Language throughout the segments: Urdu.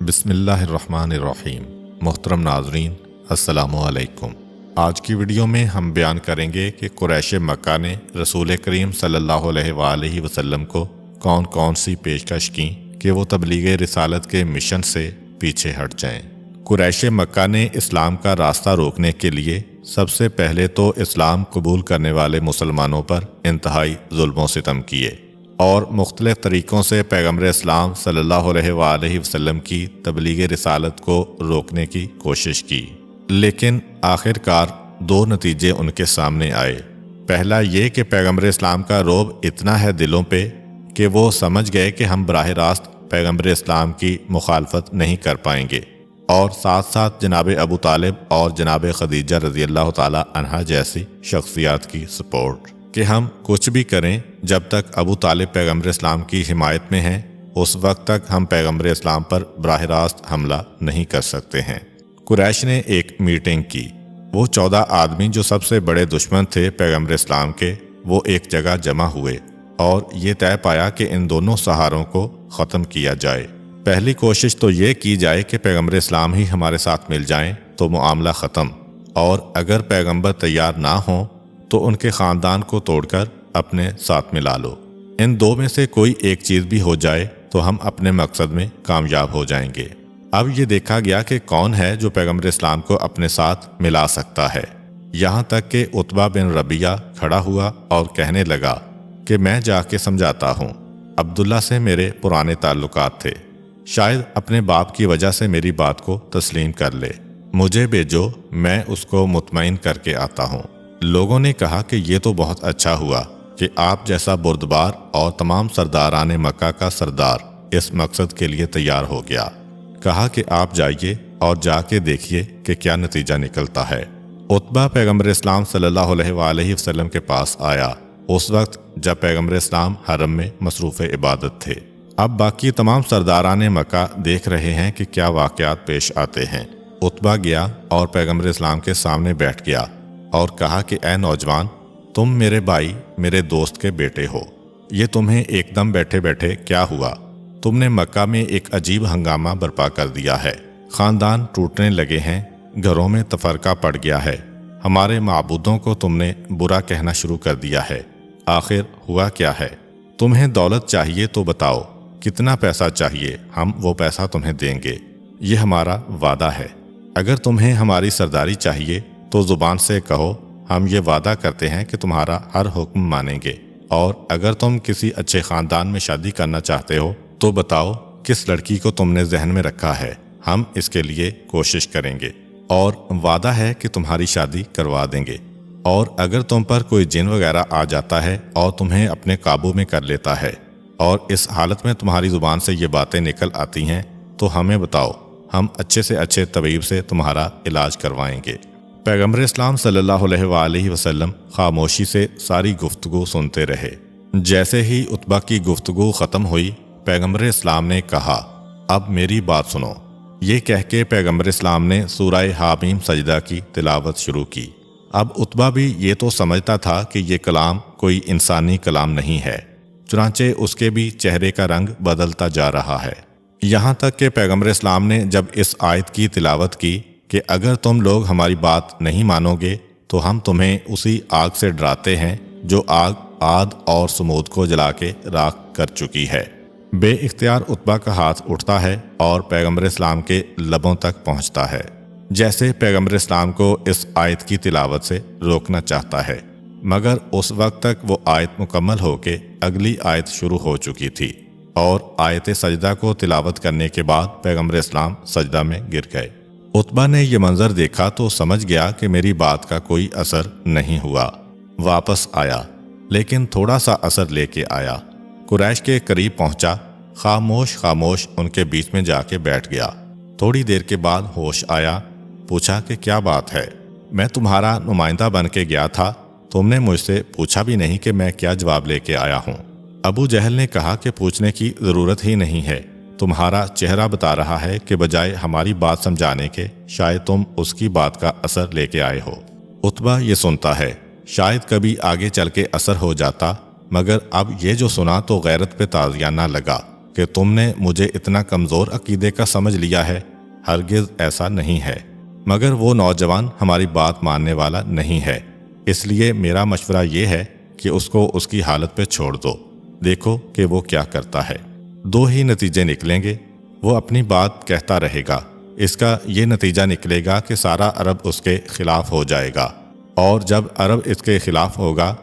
بسم اللہ الرحمن الرحیم۔ محترم ناظرین، السلام علیکم۔ آج کی ویڈیو میں ہم بیان کریں گے کہ قریش مکہ نے رسول کریم صلی اللہ علیہ وآلہ وسلم کو کون کون سی پیشکش کی کہ وہ تبلیغ رسالت کے مشن سے پیچھے ہٹ جائیں۔ قریش مکہ نے اسلام کا راستہ روکنے کے لیے سب سے پہلے تو اسلام قبول کرنے والے مسلمانوں پر انتہائی ظلم و ستم کیے اور مختلف طریقوں سے پیغمبر اسلام صلی اللہ علیہ وآلہ وسلم کی تبلیغ رسالت کو روکنے کی کوشش کی، لیکن آخر کار دو نتیجے ان کے سامنے آئے۔ پہلا یہ کہ پیغمبر اسلام کا رعب اتنا ہے دلوں پہ کہ وہ سمجھ گئے کہ ہم براہ راست پیغمبر اسلام کی مخالفت نہیں کر پائیں گے، اور ساتھ ساتھ جناب ابو طالب اور جناب خدیجہ رضی اللہ تعالی عنہا جیسی شخصیات کی سپورٹ کہ ہم کچھ بھی کریں جب تک ابو طالب پیغمبر اسلام کی حمایت میں ہیں اس وقت تک ہم پیغمبر اسلام پر براہ راست حملہ نہیں کر سکتے ہیں۔ قریش نے ایک میٹنگ کی۔ وہ 14 آدمی جو سب سے بڑے دشمن تھے پیغمبر اسلام کے، وہ ایک جگہ جمع ہوئے اور یہ طے پایا کہ ان دونوں سہاروں کو ختم کیا جائے۔ پہلی کوشش تو یہ کی جائے کہ پیغمبر اسلام ہی ہمارے ساتھ مل جائیں تو معاملہ ختم، اور اگر پیغمبر تیار نہ ہوں تو ان کے خاندان کو توڑ کر اپنے ساتھ ملا لو۔ ان دو میں سے کوئی ایک چیز بھی ہو جائے تو ہم اپنے مقصد میں کامیاب ہو جائیں گے۔ اب یہ دیکھا گیا کہ کون ہے جو پیغمبر اسلام کو اپنے ساتھ ملا سکتا ہے، یہاں تک کہ عتبہ بن ربیعہ کھڑا ہوا اور کہنے لگا کہ میں جا کے سمجھاتا ہوں، عبداللہ سے میرے پرانے تعلقات تھے، شاید اپنے باپ کی وجہ سے میری بات کو تسلیم کر لے، مجھے بھیجو، میں اس کو مطمئن کر کے آتا ہوں۔ لوگوں نے کہا کہ یہ تو بہت اچھا ہوا کہ آپ جیسا بردبار اور تمام سرداران مکہ کا سردار اس مقصد کے لیے تیار ہو گیا۔ کہا کہ آپ جائیے اور جا کے دیکھیے کہ کیا نتیجہ نکلتا ہے۔ عتبہ پیغمبر اسلام صلی اللہ علیہ وآلہ وسلم کے پاس آیا اس وقت جب پیغمبر اسلام حرم میں مصروف عبادت تھے۔ اب باقی تمام سرداران مکہ دیکھ رہے ہیں کہ کیا واقعات پیش آتے ہیں۔ عتبہ گیا اور پیغمبر اسلام کے سامنے بیٹھ گیا اور کہا کہ اے نوجوان، تم میرے بھائی، میرے دوست کے بیٹے ہو، یہ تمہیں ایک دم بیٹھے بیٹھے کیا ہوا؟ تم نے مکہ میں ایک عجیب ہنگامہ برپا کر دیا ہے، خاندان ٹوٹنے لگے ہیں، گھروں میں تفرقہ پڑ گیا ہے، ہمارے معبودوں کو تم نے برا کہنا شروع کر دیا ہے۔ آخر ہوا کیا ہے؟ تمہیں دولت چاہیے تو بتاؤ، کتنا پیسہ چاہیے، ہم وہ پیسہ تمہیں دیں گے، یہ ہمارا وعدہ ہے۔ اگر تمہیں ہماری سرداری چاہیے تو زبان سے کہو، ہم یہ وعدہ کرتے ہیں کہ تمہارا ہر حکم مانیں گے، اور اگر تم کسی اچھے خاندان میں شادی کرنا چاہتے ہو تو بتاؤ کس لڑکی کو تم نے ذہن میں رکھا ہے، ہم اس کے لیے کوشش کریں گے، اور وعدہ ہے کہ تمہاری شادی کروا دیں گے۔ اور اگر تم پر کوئی جن وغیرہ آ جاتا ہے اور تمہیں اپنے قابو میں کر لیتا ہے اور اس حالت میں تمہاری زبان سے یہ باتیں نکل آتی ہیں تو ہمیں بتاؤ، ہم اچھے سے اچھے طبیب سے تمہارا علاج کروائیں گے۔ پیغمبر اسلام صلی اللہ علیہ وآلہ وسلم خاموشی سے ساری گفتگو سنتے رہے۔ جیسے ہی عتبہ کی گفتگو ختم ہوئی، پیغمبر اسلام نے کہا، اب میری بات سنو۔ یہ کہہ کے پیغمبر اسلام نے سورہ حامیم سجدہ کی تلاوت شروع کی۔ اب عتبہ بھی یہ تو سمجھتا تھا کہ یہ کلام کوئی انسانی کلام نہیں ہے، چنانچہ اس کے بھی چہرے کا رنگ بدلتا جا رہا ہے، یہاں تک کہ پیغمبر اسلام نے جب اس آیت کی تلاوت کی کہ اگر تم لوگ ہماری بات نہیں مانو گے تو ہم تمہیں اسی آگ سے ڈراتے ہیں جو آگ عاد اور سمود کو جلا کے راکھ کر چکی ہے، بے اختیار عتبہ کا ہاتھ اٹھتا ہے اور پیغمبر اسلام کے لبوں تک پہنچتا ہے، جیسے پیغمبر اسلام کو اس آیت کی تلاوت سے روکنا چاہتا ہے، مگر اس وقت تک وہ آیت مکمل ہو کے اگلی آیت شروع ہو چکی تھی، اور آیت سجدہ کو تلاوت کرنے کے بعد پیغمبر اسلام سجدہ میں گر گئے۔ عتبہ نے یہ منظر دیکھا تو سمجھ گیا کہ میری بات کا کوئی اثر نہیں ہوا، واپس آیا، لیکن تھوڑا سا اثر لے کے آیا۔ قریش کے قریب پہنچا، خاموش خاموش ان کے بیچ میں جا کے بیٹھ گیا۔ تھوڑی دیر کے بعد ہوش آیا، پوچھا کہ کیا بات ہے؟ میں تمہارا نمائندہ بن کے گیا تھا، تم نے مجھ سے پوچھا بھی نہیں کہ میں کیا جواب لے کے آیا ہوں۔ ابو جہل نے کہا کہ پوچھنے کی ضرورت ہی نہیں ہے، تمہارا چہرہ بتا رہا ہے کہ بجائے ہماری بات سمجھانے کے شاید تم اس کی بات کا اثر لے کے آئے ہو۔ عتبہ یہ سنتا ہے، شاید کبھی آگے چل کے اثر ہو جاتا، مگر اب یہ جو سنا تو غیرت پہ تازیانہ لگا۔ کہ تم نے مجھے اتنا کمزور عقیدے کا سمجھ لیا ہے؟ ہرگز ایسا نہیں ہے، مگر وہ نوجوان ہماری بات ماننے والا نہیں ہے، اس لیے میرا مشورہ یہ ہے کہ اس کو اس کی حالت پہ چھوڑ دو، دیکھو کہ وہ کیا کرتا ہے۔ دو ہی نتیجے نکلیں گے، وہ اپنی بات کہتا رہے گا، اس کا یہ نتیجہ نکلے گا کہ سارا عرب اس کے خلاف ہو جائے گا، اور جب عرب اس کے خلاف ہوگا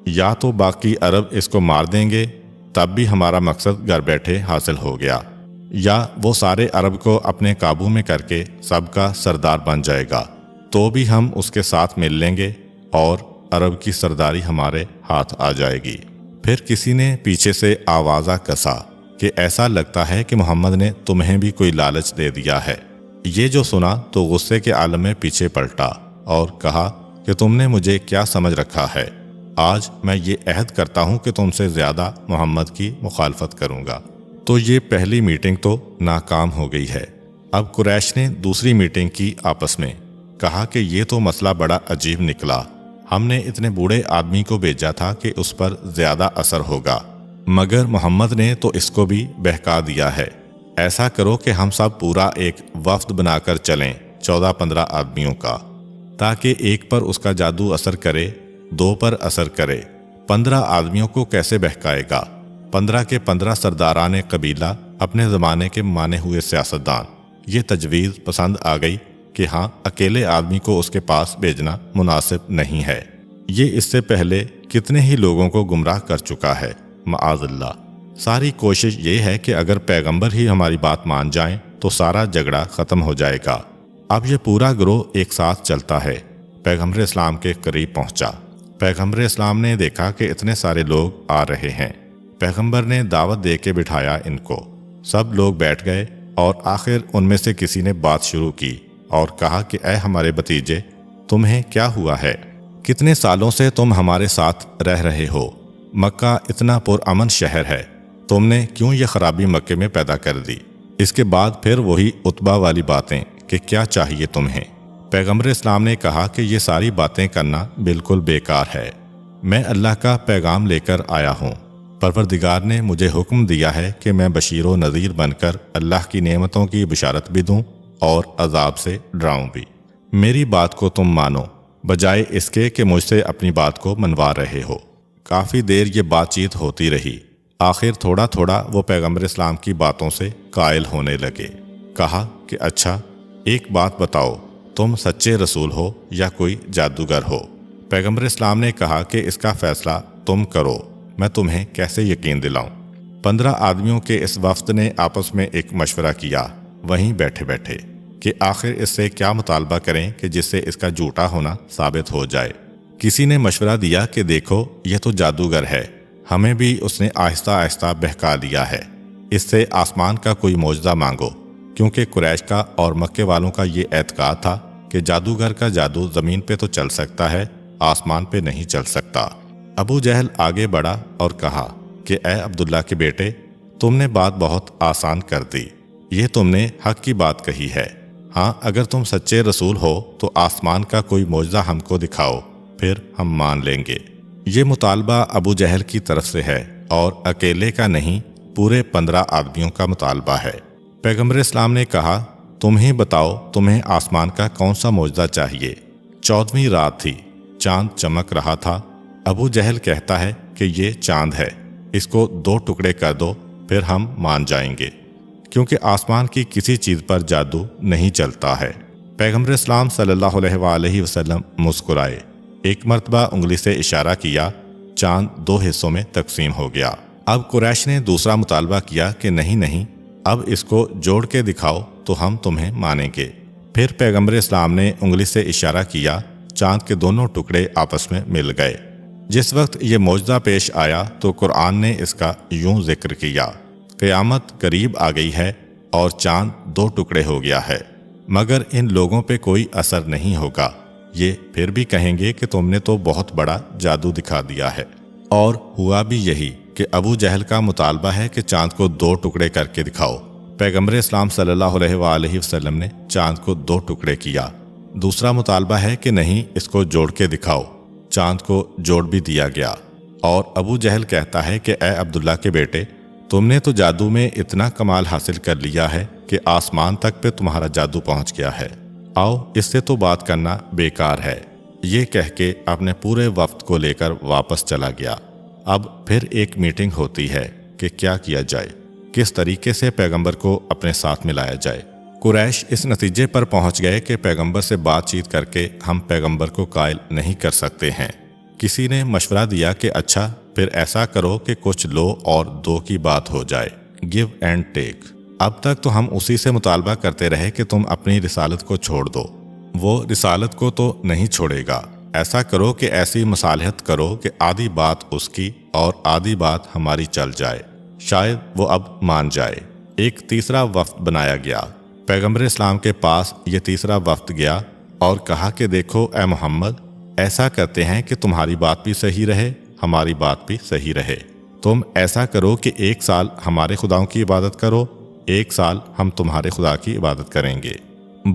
یا تو باقی عرب اس کو مار دیں گے، تب بھی ہمارا مقصد گھر بیٹھے حاصل ہو گیا، یا وہ سارے عرب کو اپنے قابو میں کر کے سب کا سردار بن جائے گا، تو بھی ہم اس کے ساتھ مل لیں گے اور عرب کی سرداری ہمارے ہاتھ آ جائے گی۔ پھر کسی نے پیچھے سے آوازہ کسا کہ ایسا لگتا ہے کہ محمد نے تمہیں بھی کوئی لالچ دے دیا ہے۔ یہ جو سنا تو غصے کے عالم میں پیچھے پلٹا اور کہا کہ تم نے مجھے کیا سمجھ رکھا ہے؟ آج میں یہ عہد کرتا ہوں کہ تم سے زیادہ محمد کی مخالفت کروں گا۔ تو یہ پہلی میٹنگ تو ناکام ہو گئی ہے۔ اب قریش نے دوسری میٹنگ کی آپس میں، کہا کہ یہ تو مسئلہ بڑا عجیب نکلا، ہم نے اتنے بوڑھے آدمی کو بھیجا تھا کہ اس پر زیادہ اثر ہوگا، مگر محمد نے تو اس کو بھی بہکا دیا ہے۔ ایسا کرو کہ ہم سب پورا ایک وفد بنا کر چلیں 14-15 آدمیوں کا، تاکہ ایک پر اس کا جادو اثر کرے، 2 پر اثر کرے، 15 آدمیوں کو کیسے بہکائے گا؟ 15 کے 15 سرداران قبیلہ، اپنے زمانے کے مانے ہوئے سیاستدان۔ یہ تجویز پسند آ گئی کہ ہاں، اکیلے آدمی کو اس کے پاس بھیجنا مناسب نہیں ہے، یہ اس سے پہلے کتنے ہی لوگوں کو گمراہ کر چکا ہے، معاذ اللہ۔ ساری کوشش یہ ہے کہ اگر پیغمبر ہی ہماری بات مان جائیں تو سارا جھگڑا ختم ہو جائے گا۔ اب یہ پورا گروہ ایک ساتھ چلتا ہے، پیغمبر اسلام کے قریب پہنچا۔ پیغمبر اسلام نے دیکھا کہ اتنے سارے لوگ آ رہے ہیں، پیغمبر نے دعوت دے کے بٹھایا ان کو، سب لوگ بیٹھ گئے، اور آخر ان میں سے کسی نے بات شروع کی اور کہا کہ اے ہمارے بھتیجے، تمہیں کیا ہوا ہے؟ کتنے سالوں سے تم ہمارے ساتھ رہ رہے ہو، مکہ اتنا پرامن شہر ہے، تم نے کیوں یہ خرابی مکے میں پیدا کر دی؟ اس کے بعد پھر وہی عتبہ والی باتیں کہ کیا چاہیے تمہیں؟ پیغمبر اسلام نے کہا کہ یہ ساری باتیں کرنا بالکل بیکار ہے، میں اللہ کا پیغام لے کر آیا ہوں، پروردگار نے مجھے حکم دیا ہے کہ میں بشیر و نذیر بن کر اللہ کی نعمتوں کی بشارت بھی دوں اور عذاب سے ڈراؤں بھی۔ میری بات کو تم مانو، بجائے اس کے کہ مجھ سے اپنی بات کو منوا رہے ہو۔ کافی دیر یہ بات چیت ہوتی رہی، آخر تھوڑا تھوڑا وہ پیغمبر اسلام کی باتوں سے قائل ہونے لگے۔ کہا کہ اچھا، ایک بات بتاؤ، تم سچے رسول ہو یا کوئی جادوگر ہو؟ پیغمبر اسلام نے کہا کہ اس کا فیصلہ تم کرو، میں تمہیں کیسے یقین دلاؤں؟ 15 آدمیوں کے اس وفد نے آپس میں ایک مشورہ کیا وہیں بیٹھے بیٹھے کہ آخر اس سے کیا مطالبہ کریں کہ جس سے اس کا جھوٹا ہونا ثابت ہو جائے۔ کسی نے مشورہ دیا کہ دیکھو، یہ تو جادوگر ہے، ہمیں بھی اس نے آہستہ آہستہ بہکا دیا ہے، اس سے آسمان کا کوئی معجزہ مانگو، کیونکہ قریش کا اور مکے والوں کا یہ اعتقاد تھا کہ جادوگر کا جادو زمین پہ تو چل سکتا ہے، آسمان پہ نہیں چل سکتا۔ ابو جہل آگے بڑھا اور کہا کہ اے عبداللہ کے بیٹے، تم نے بات بہت آسان کر دی، یہ تم نے حق کی بات کہی ہے، ہاں اگر تم سچے رسول ہو تو آسمان کا کوئی معجزہ ہم کو دکھاؤ، پھر ہم مان لیں گے۔ یہ مطالبہ ابو جہل کی طرف سے ہے اور اکیلے کا نہیں، پورے 15 آدمیوں کا مطالبہ ہے۔ پیغمبر اسلام نے کہا، تم ہی بتاؤ تمہیں آسمان کا کون سا معجزہ چاہیے؟ 14ویں رات تھی، چاند چمک رہا تھا۔ ابو جہل کہتا ہے کہ یہ چاند ہے، اس کو 2 ٹکڑے کر دو، پھر ہم مان جائیں گے، کیونکہ آسمان کی کسی چیز پر جادو نہیں چلتا ہے۔ پیغمبر اسلام صلی اللہ علیہ وآلہ وسلم مسکرائے، ایک مرتبہ انگلی سے اشارہ کیا، چاند 2 حصوں میں تقسیم ہو گیا۔ اب قریش نے دوسرا مطالبہ کیا کہ نہیں، اب اس کو جوڑ کے دکھاؤ تو ہم تمہیں مانیں گے۔ پھر پیغمبر اسلام نے انگلی سے اشارہ کیا، چاند کے دونوں ٹکڑے آپس میں مل گئے۔ جس وقت یہ معجزہ پیش آیا تو قرآن نے اس کا یوں ذکر کیا، قیامت قریب آ گئی ہے اور چاند 2 ٹکڑے ہو گیا ہے، مگر ان لوگوں پہ کوئی اثر نہیں ہوگا، یہ پھر بھی کہیں گے کہ تم نے تو بہت بڑا جادو دکھا دیا ہے۔ اور ہوا بھی یہی کہ ابو جہل کا مطالبہ ہے کہ چاند کو 2 ٹکڑے کر کے دکھاؤ۔ پیغمبر اسلام صلی اللہ علیہ وآلہ وسلم نے چاند کو 2 ٹکڑے کیا۔ دوسرا مطالبہ ہے کہ نہیں، اس کو جوڑ کے دکھاؤ، چاند کو جوڑ بھی دیا گیا۔ اور ابو جہل کہتا ہے کہ اے عبداللہ کے بیٹے، تم نے تو جادو میں اتنا کمال حاصل کر لیا ہے کہ آسمان تک پہ تمہارا جادو پہنچ گیا ہے، آؤ اس سے تو بات کرنا بیکار ہے۔ یہ کہہ کے اپنے پورے وفد کو لے کر واپس چلا گیا۔ اب پھر ایک میٹنگ ہوتی ہے کہ کیا کیا جائے، کس طریقے سے پیغمبر کو اپنے ساتھ ملایا جائے۔ قریش اس نتیجے پر پہنچ گئے کہ پیغمبر سے بات چیت کر کے ہم پیغمبر کو قائل نہیں کر سکتے ہیں۔ کسی نے مشورہ دیا کہ اچھا پھر ایسا کرو کہ کچھ لو اور دو کی بات ہو جائے، گیو اینڈ ٹیک۔ اب تک تو ہم اسی سے مطالبہ کرتے رہے کہ تم اپنی رسالت کو چھوڑ دو، وہ رسالت کو تو نہیں چھوڑے گا۔ ایسا کرو کہ ایسی مصالحت کرو کہ آدھی بات اس کی اور آدھی بات ہماری چل جائے، شاید وہ اب مان جائے۔ ایک تیسرا وفد بنایا گیا۔ پیغمبر اسلام کے پاس یہ تیسرا وفد گیا اور کہا کہ دیکھو اے محمد، ایسا کرتے ہیں کہ تمہاری بات بھی صحیح رہے، ہماری بات بھی صحیح رہے۔ تم ایسا کرو کہ 1 سال ہمارے خداؤں کی عبادت کرو، 1 سال ہم تمہارے خدا کی عبادت کریں گے۔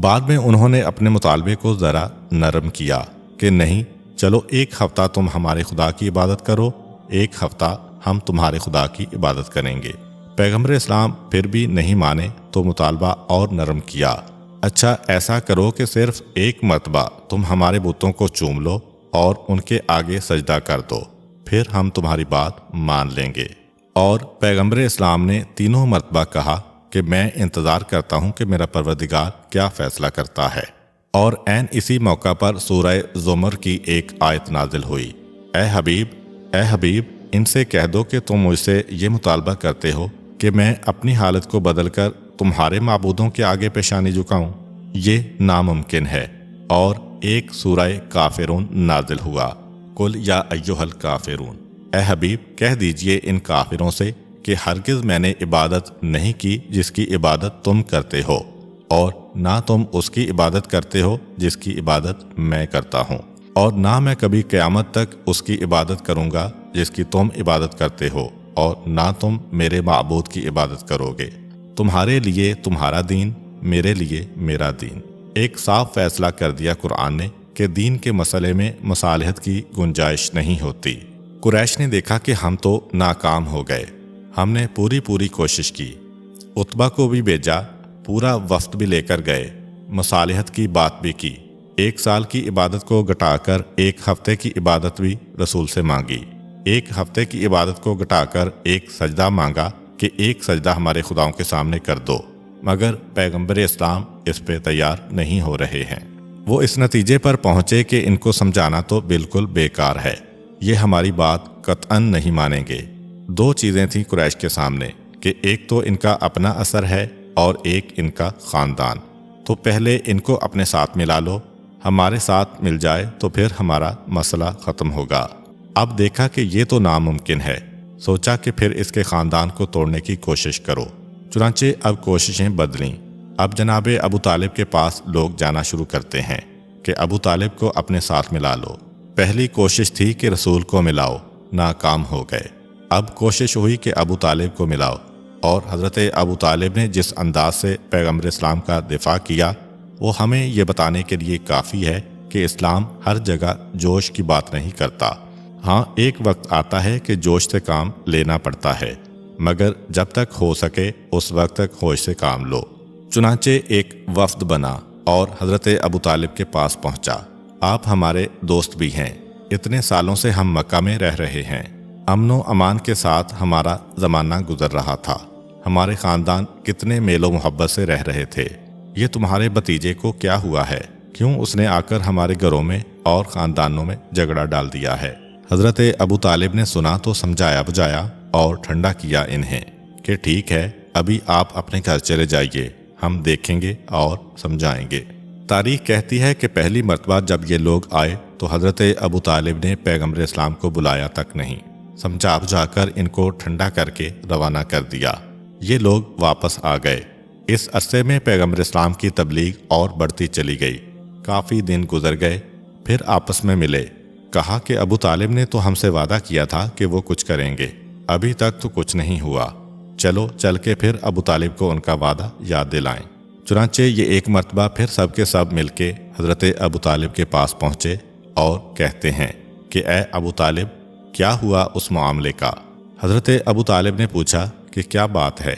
بعد میں انہوں نے اپنے مطالبے کو ذرا نرم کیا کہ نہیں، چلو 1 ہفتہ تم ہمارے خدا کی عبادت کرو، 1 ہفتہ ہم تمہارے خدا کی عبادت کریں گے۔ پیغمبر اسلام پھر بھی نہیں مانے تو مطالبہ اور نرم کیا، اچھا ایسا کرو کہ صرف 1 مرتبہ تم ہمارے بتوں کو چوم لو اور ان کے آگے سجدہ کر دو، پھر ہم تمہاری بات مان لیں گے۔ اور پیغمبر اسلام نے 3 مرتبہ کہا کہ میں انتظار کرتا ہوں کہ میرا پروردگار کیا فیصلہ کرتا ہے۔ اور عین اسی موقع پر سورہ زمر کی ایک آیت نازل ہوئی، اے حبیب ان سے کہہ دو کہ تم مجھ سے یہ مطالبہ کرتے ہو کہ میں اپنی حالت کو بدل کر تمہارے معبودوں کے آگے پیشانی جھکاؤں، یہ ناممکن ہے۔ اور ایک سورہ کافرون نازل ہوا، قل یا ایھا الکافرون، اے حبیب کہہ دیجئے ان کافروں سے کہ ہرگز میں نے عبادت نہیں کی جس کی عبادت تم کرتے ہو، اور نہ تم اس کی عبادت کرتے ہو جس کی عبادت میں کرتا ہوں، اور نہ میں کبھی قیامت تک اس کی عبادت کروں گا جس کی تم عبادت کرتے ہو، اور نہ تم میرے معبود کی عبادت کرو گے۔ تمہارے لیے تمہارا دین، میرے لیے میرا دین۔ ایک صاف فیصلہ کر دیا قرآن نے کہ دین کے مسئلے میں مصالحت کی گنجائش نہیں ہوتی۔ قریش نے دیکھا کہ ہم تو ناکام ہو گئے، ہم نے پوری کوشش کی، عتبہ کو بھی بھیجا، پورا وفد بھی لے کر گئے، مصالحت کی بات بھی کی، 1 سال کی عبادت کو گھٹا کر 1 ہفتے کی عبادت بھی رسول سے مانگی، 1 ہفتے کی عبادت کو گھٹا کر 1 سجدہ مانگا کہ 1 سجدہ ہمارے خداؤں کے سامنے کر دو، مگر پیغمبر اسلام اس پہ تیار نہیں ہو رہے ہیں۔ وہ اس نتیجے پر پہنچے کہ ان کو سمجھانا تو بالکل بیکار ہے، یہ ہماری بات قطعاً نہیں مانیں گے۔ 2 چیزیں تھیں قریش کے سامنے کہ ایک تو ان کا اپنا اثر ہے اور ایک ان کا خاندان، تو پہلے ان کو اپنے ساتھ ملا لو، ہمارے ساتھ مل جائے تو پھر ہمارا مسئلہ ختم ہوگا۔ اب دیکھا کہ یہ تو ناممکن ہے، سوچا کہ پھر اس کے خاندان کو توڑنے کی کوشش کرو۔ چنانچہ اب کوششیں بدلیں، اب جناب ابو طالب کے پاس لوگ جانا شروع کرتے ہیں کہ ابو طالب کو اپنے ساتھ ملا لو۔ پہلی کوشش تھی کہ رسول کو ملاؤ، ناکام ہو گئے۔ اب کوشش ہوئی کہ ابو طالب کو ملاؤ، اور حضرت ابو طالب نے جس انداز سے پیغمبر اسلام کا دفاع کیا وہ ہمیں یہ بتانے کے لیے کافی ہے کہ اسلام ہر جگہ جوش کی بات نہیں کرتا۔ ہاں ایک وقت آتا ہے کہ جوش سے کام لینا پڑتا ہے، مگر جب تک ہو سکے اس وقت تک ہوش سے کام لو۔ چنانچہ ایک وفد بنا اور حضرت ابو طالب کے پاس پہنچا، آپ ہمارے دوست بھی ہیں، اتنے سالوں سے ہم مکہ میں رہ رہے ہیں، امن و امان کے ساتھ ہمارا زمانہ گزر رہا تھا، ہمارے خاندان کتنے میل و محبت سے رہ رہے تھے، یہ تمہارے بھتیجے کو کیا ہوا ہے؟ کیوں اس نے آ کر ہمارے گھروں میں اور خاندانوں میں جھگڑا ڈال دیا ہے؟ حضرت ابو طالب نے سنا تو سمجھایا بجایا اور ٹھنڈا کیا انہیں کہ ٹھیک ہے، ابھی آپ اپنے گھر چلے جائیے، ہم دیکھیں گے اور سمجھائیں گے۔ تاریخ کہتی ہے کہ پہلی مرتبہ جب یہ لوگ آئے تو حضرت ابو طالب نے پیغمبر اسلام کو بلایا تک نہیں، سمجھا بجھا کر ان کو ٹھنڈا کر کے روانہ کر دیا۔ یہ لوگ واپس آ گئے۔ اس عرصے میں پیغمبر اسلام کی تبلیغ اور بڑھتی چلی گئی، کافی دن گزر گئے، پھر آپس میں ملے، کہا کہ ابو طالب نے تو ہم سے وعدہ کیا تھا کہ وہ کچھ کریں گے، ابھی تک تو کچھ نہیں ہوا، چلو چل کے پھر ابو طالب کو ان کا وعدہ یاد دلائیں۔ چنانچہ یہ ایک مرتبہ پھر سب کے سب مل کے حضرت ابو طالب کے پاس پہنچے اور کہتے ہیں کہ اے ابو طالب کیا ہوا اس معاملے کا؟ حضرت ابو طالب نے پوچھا کہ کیا بات ہے؟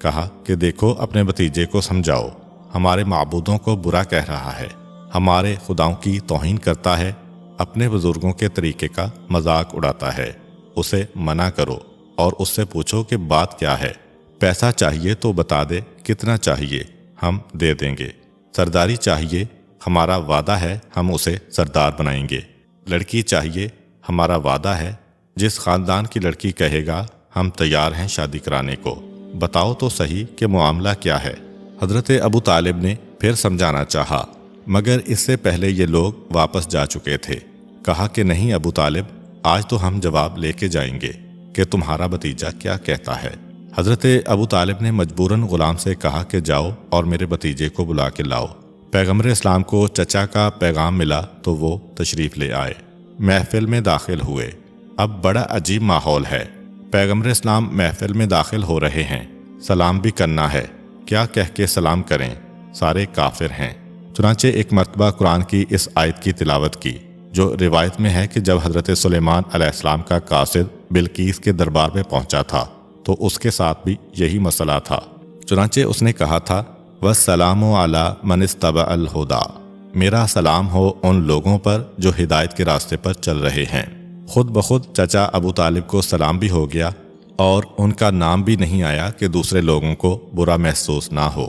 کہا کہ دیکھو اپنے بھتیجے کو سمجھاؤ، ہمارے معبودوں کو برا کہہ رہا ہے، ہمارے خداؤں کی توہین کرتا ہے، اپنے بزرگوں کے طریقے کا مذاق اڑاتا ہے۔ اسے منع کرو اور اس سے پوچھو کہ بات کیا ہے۔ پیسہ چاہیے تو بتا دے کتنا چاہیے، ہم دے دیں گے۔ سرداری چاہیے، ہمارا وعدہ ہے ہم اسے سردار بنائیں گے۔ لڑکی چاہیے، ہمارا وعدہ ہے جس خاندان کی لڑکی کہے گا ہم تیار ہیں شادی کرانے کو۔ بتاؤ تو صحیح کہ معاملہ کیا ہے۔ حضرت ابو طالب نے پھر سمجھانا چاہا، مگر اس سے پہلے یہ لوگ واپس جا چکے تھے۔ کہا کہ نہیں ابو طالب، آج تو ہم جواب لے کے جائیں گے کہ تمہارا بھتیجا کیا کہتا ہے۔ حضرت ابو طالب نے مجبوراً غلام سے کہا کہ جاؤ اور میرے بھتیجے کو بلا کے لاؤ۔ پیغمبر اسلام کو چچا کا پیغام ملا تو وہ تشریف لے آئے، محفل میں داخل ہوئے۔ اب بڑا عجیب ماحول ہے۔ پیغمبر اسلام محفل میں داخل ہو رہے ہیں، سلام بھی کرنا ہے، کیا کہہ کے سلام کریں؟ سارے کافر ہیں۔ چنانچہ ایک مرتبہ قرآن کی اس آیت کی تلاوت کی جو روایت میں ہے کہ جب حضرت سلیمان علیہ السلام کا قاصد بلقیس کے دربار میں پہنچا تھا تو اس کے ساتھ بھی یہی مسئلہ تھا۔ چنانچہ اس نے کہا تھا وَالسَّلَامُ عَلَىٰ مَنِ اتَّبَعَ الْهُدَىٰ، میرا سلام ہو ان لوگوں پر جو ہدایت کے راستے پر چل رہے ہیں۔ خود بخود چچا ابو طالب کو سلام بھی ہو گیا اور ان کا نام بھی نہیں آیا کہ دوسرے لوگوں کو برا محسوس نہ ہو۔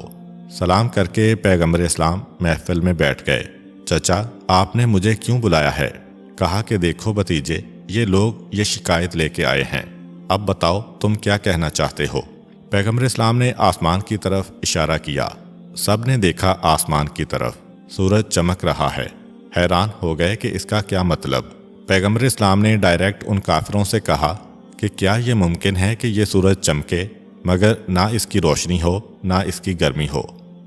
سلام کر کے پیغمبر اسلام محفل میں بیٹھ گئے۔ چچا، آپ نے مجھے کیوں بلایا ہے؟ کہا کہ دیکھو بھتیجے، یہ لوگ یہ شکایت لے کے آئے ہیں، اب بتاؤ تم کیا کہنا چاہتے ہو؟ پیغمبر اسلام نے آسمان کی طرف اشارہ کیا۔ سب نے دیکھا آسمان کی طرف، سورج چمک رہا ہے۔ حیران ہو گئے کہ اس کا کیا مطلب۔ پیغمبر اسلام نے ڈائریکٹ ان کافروں سے کہا کہ کیا یہ ممکن ہے کہ یہ سورج چمکے مگر نہ اس کی روشنی ہو نہ اس کی گرمی ہو؟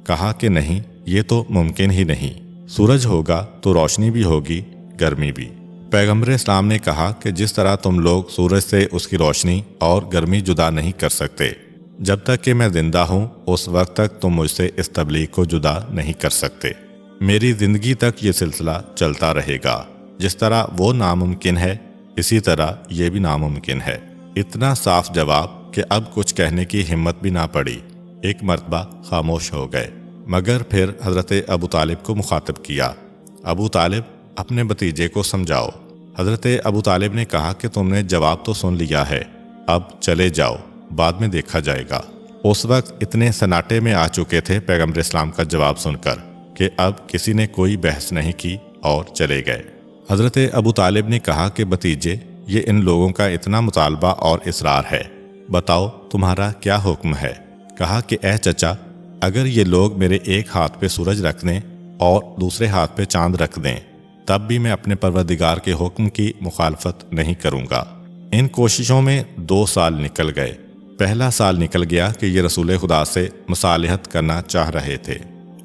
کہا کہ نہیں، یہ تو ممکن ہی نہیں۔ سورج ہوگا تو روشنی بھی ہوگی، گرمی بھی۔ پیغمبر اسلام نے کہا کہ جس طرح تم لوگ سورج سے اس کی روشنی اور گرمی جدا نہیں کر سکتے، جب تک کہ میں زندہ ہوں اس وقت تک تم مجھ سے اس تبلیغ کو جدا نہیں کر سکتے۔ میری زندگی تک یہ سلسلہ چلتا رہے گا۔ جس طرح وہ ناممکن ہے اسی طرح یہ بھی ناممکن ہے۔ اتنا صاف جواب کہ اب کچھ کہنے کی ہمت بھی نہ پڑی۔ ایک مرتبہ خاموش ہو گئے، مگر پھر حضرت ابو طالب کو مخاطب کیا، ابو طالب اپنے بھتیجے کو سمجھاؤ۔ حضرت ابو طالب نے کہا کہ تم نے جواب تو سن لیا ہے، اب چلے جاؤ، بعد میں دیکھا جائے گا۔ اس وقت اتنے سناٹے میں آ چکے تھے پیغمبر اسلام کا جواب سن کر کہ اب کسی نے کوئی بحث نہیں کی اور چلے گئے۔ حضرت ابو طالب نے کہا کہ بھتیجے، یہ ان لوگوں کا اتنا مطالبہ اور اصرار ہے، بتاؤ تمہارا کیا حکم ہے؟ کہا کہ اے چچا، اگر یہ لوگ میرے ایک ہاتھ پہ سورج رکھ دیں اور دوسرے ہاتھ پہ چاند رکھ دیں تب بھی میں اپنے پروردگار کے حکم کی مخالفت نہیں کروں گا۔ ان کوششوں میں 2 سال نکل گئے۔ پہلا سال نکل گیا کہ یہ رسول خدا سے مصالحت کرنا چاہ رہے تھے۔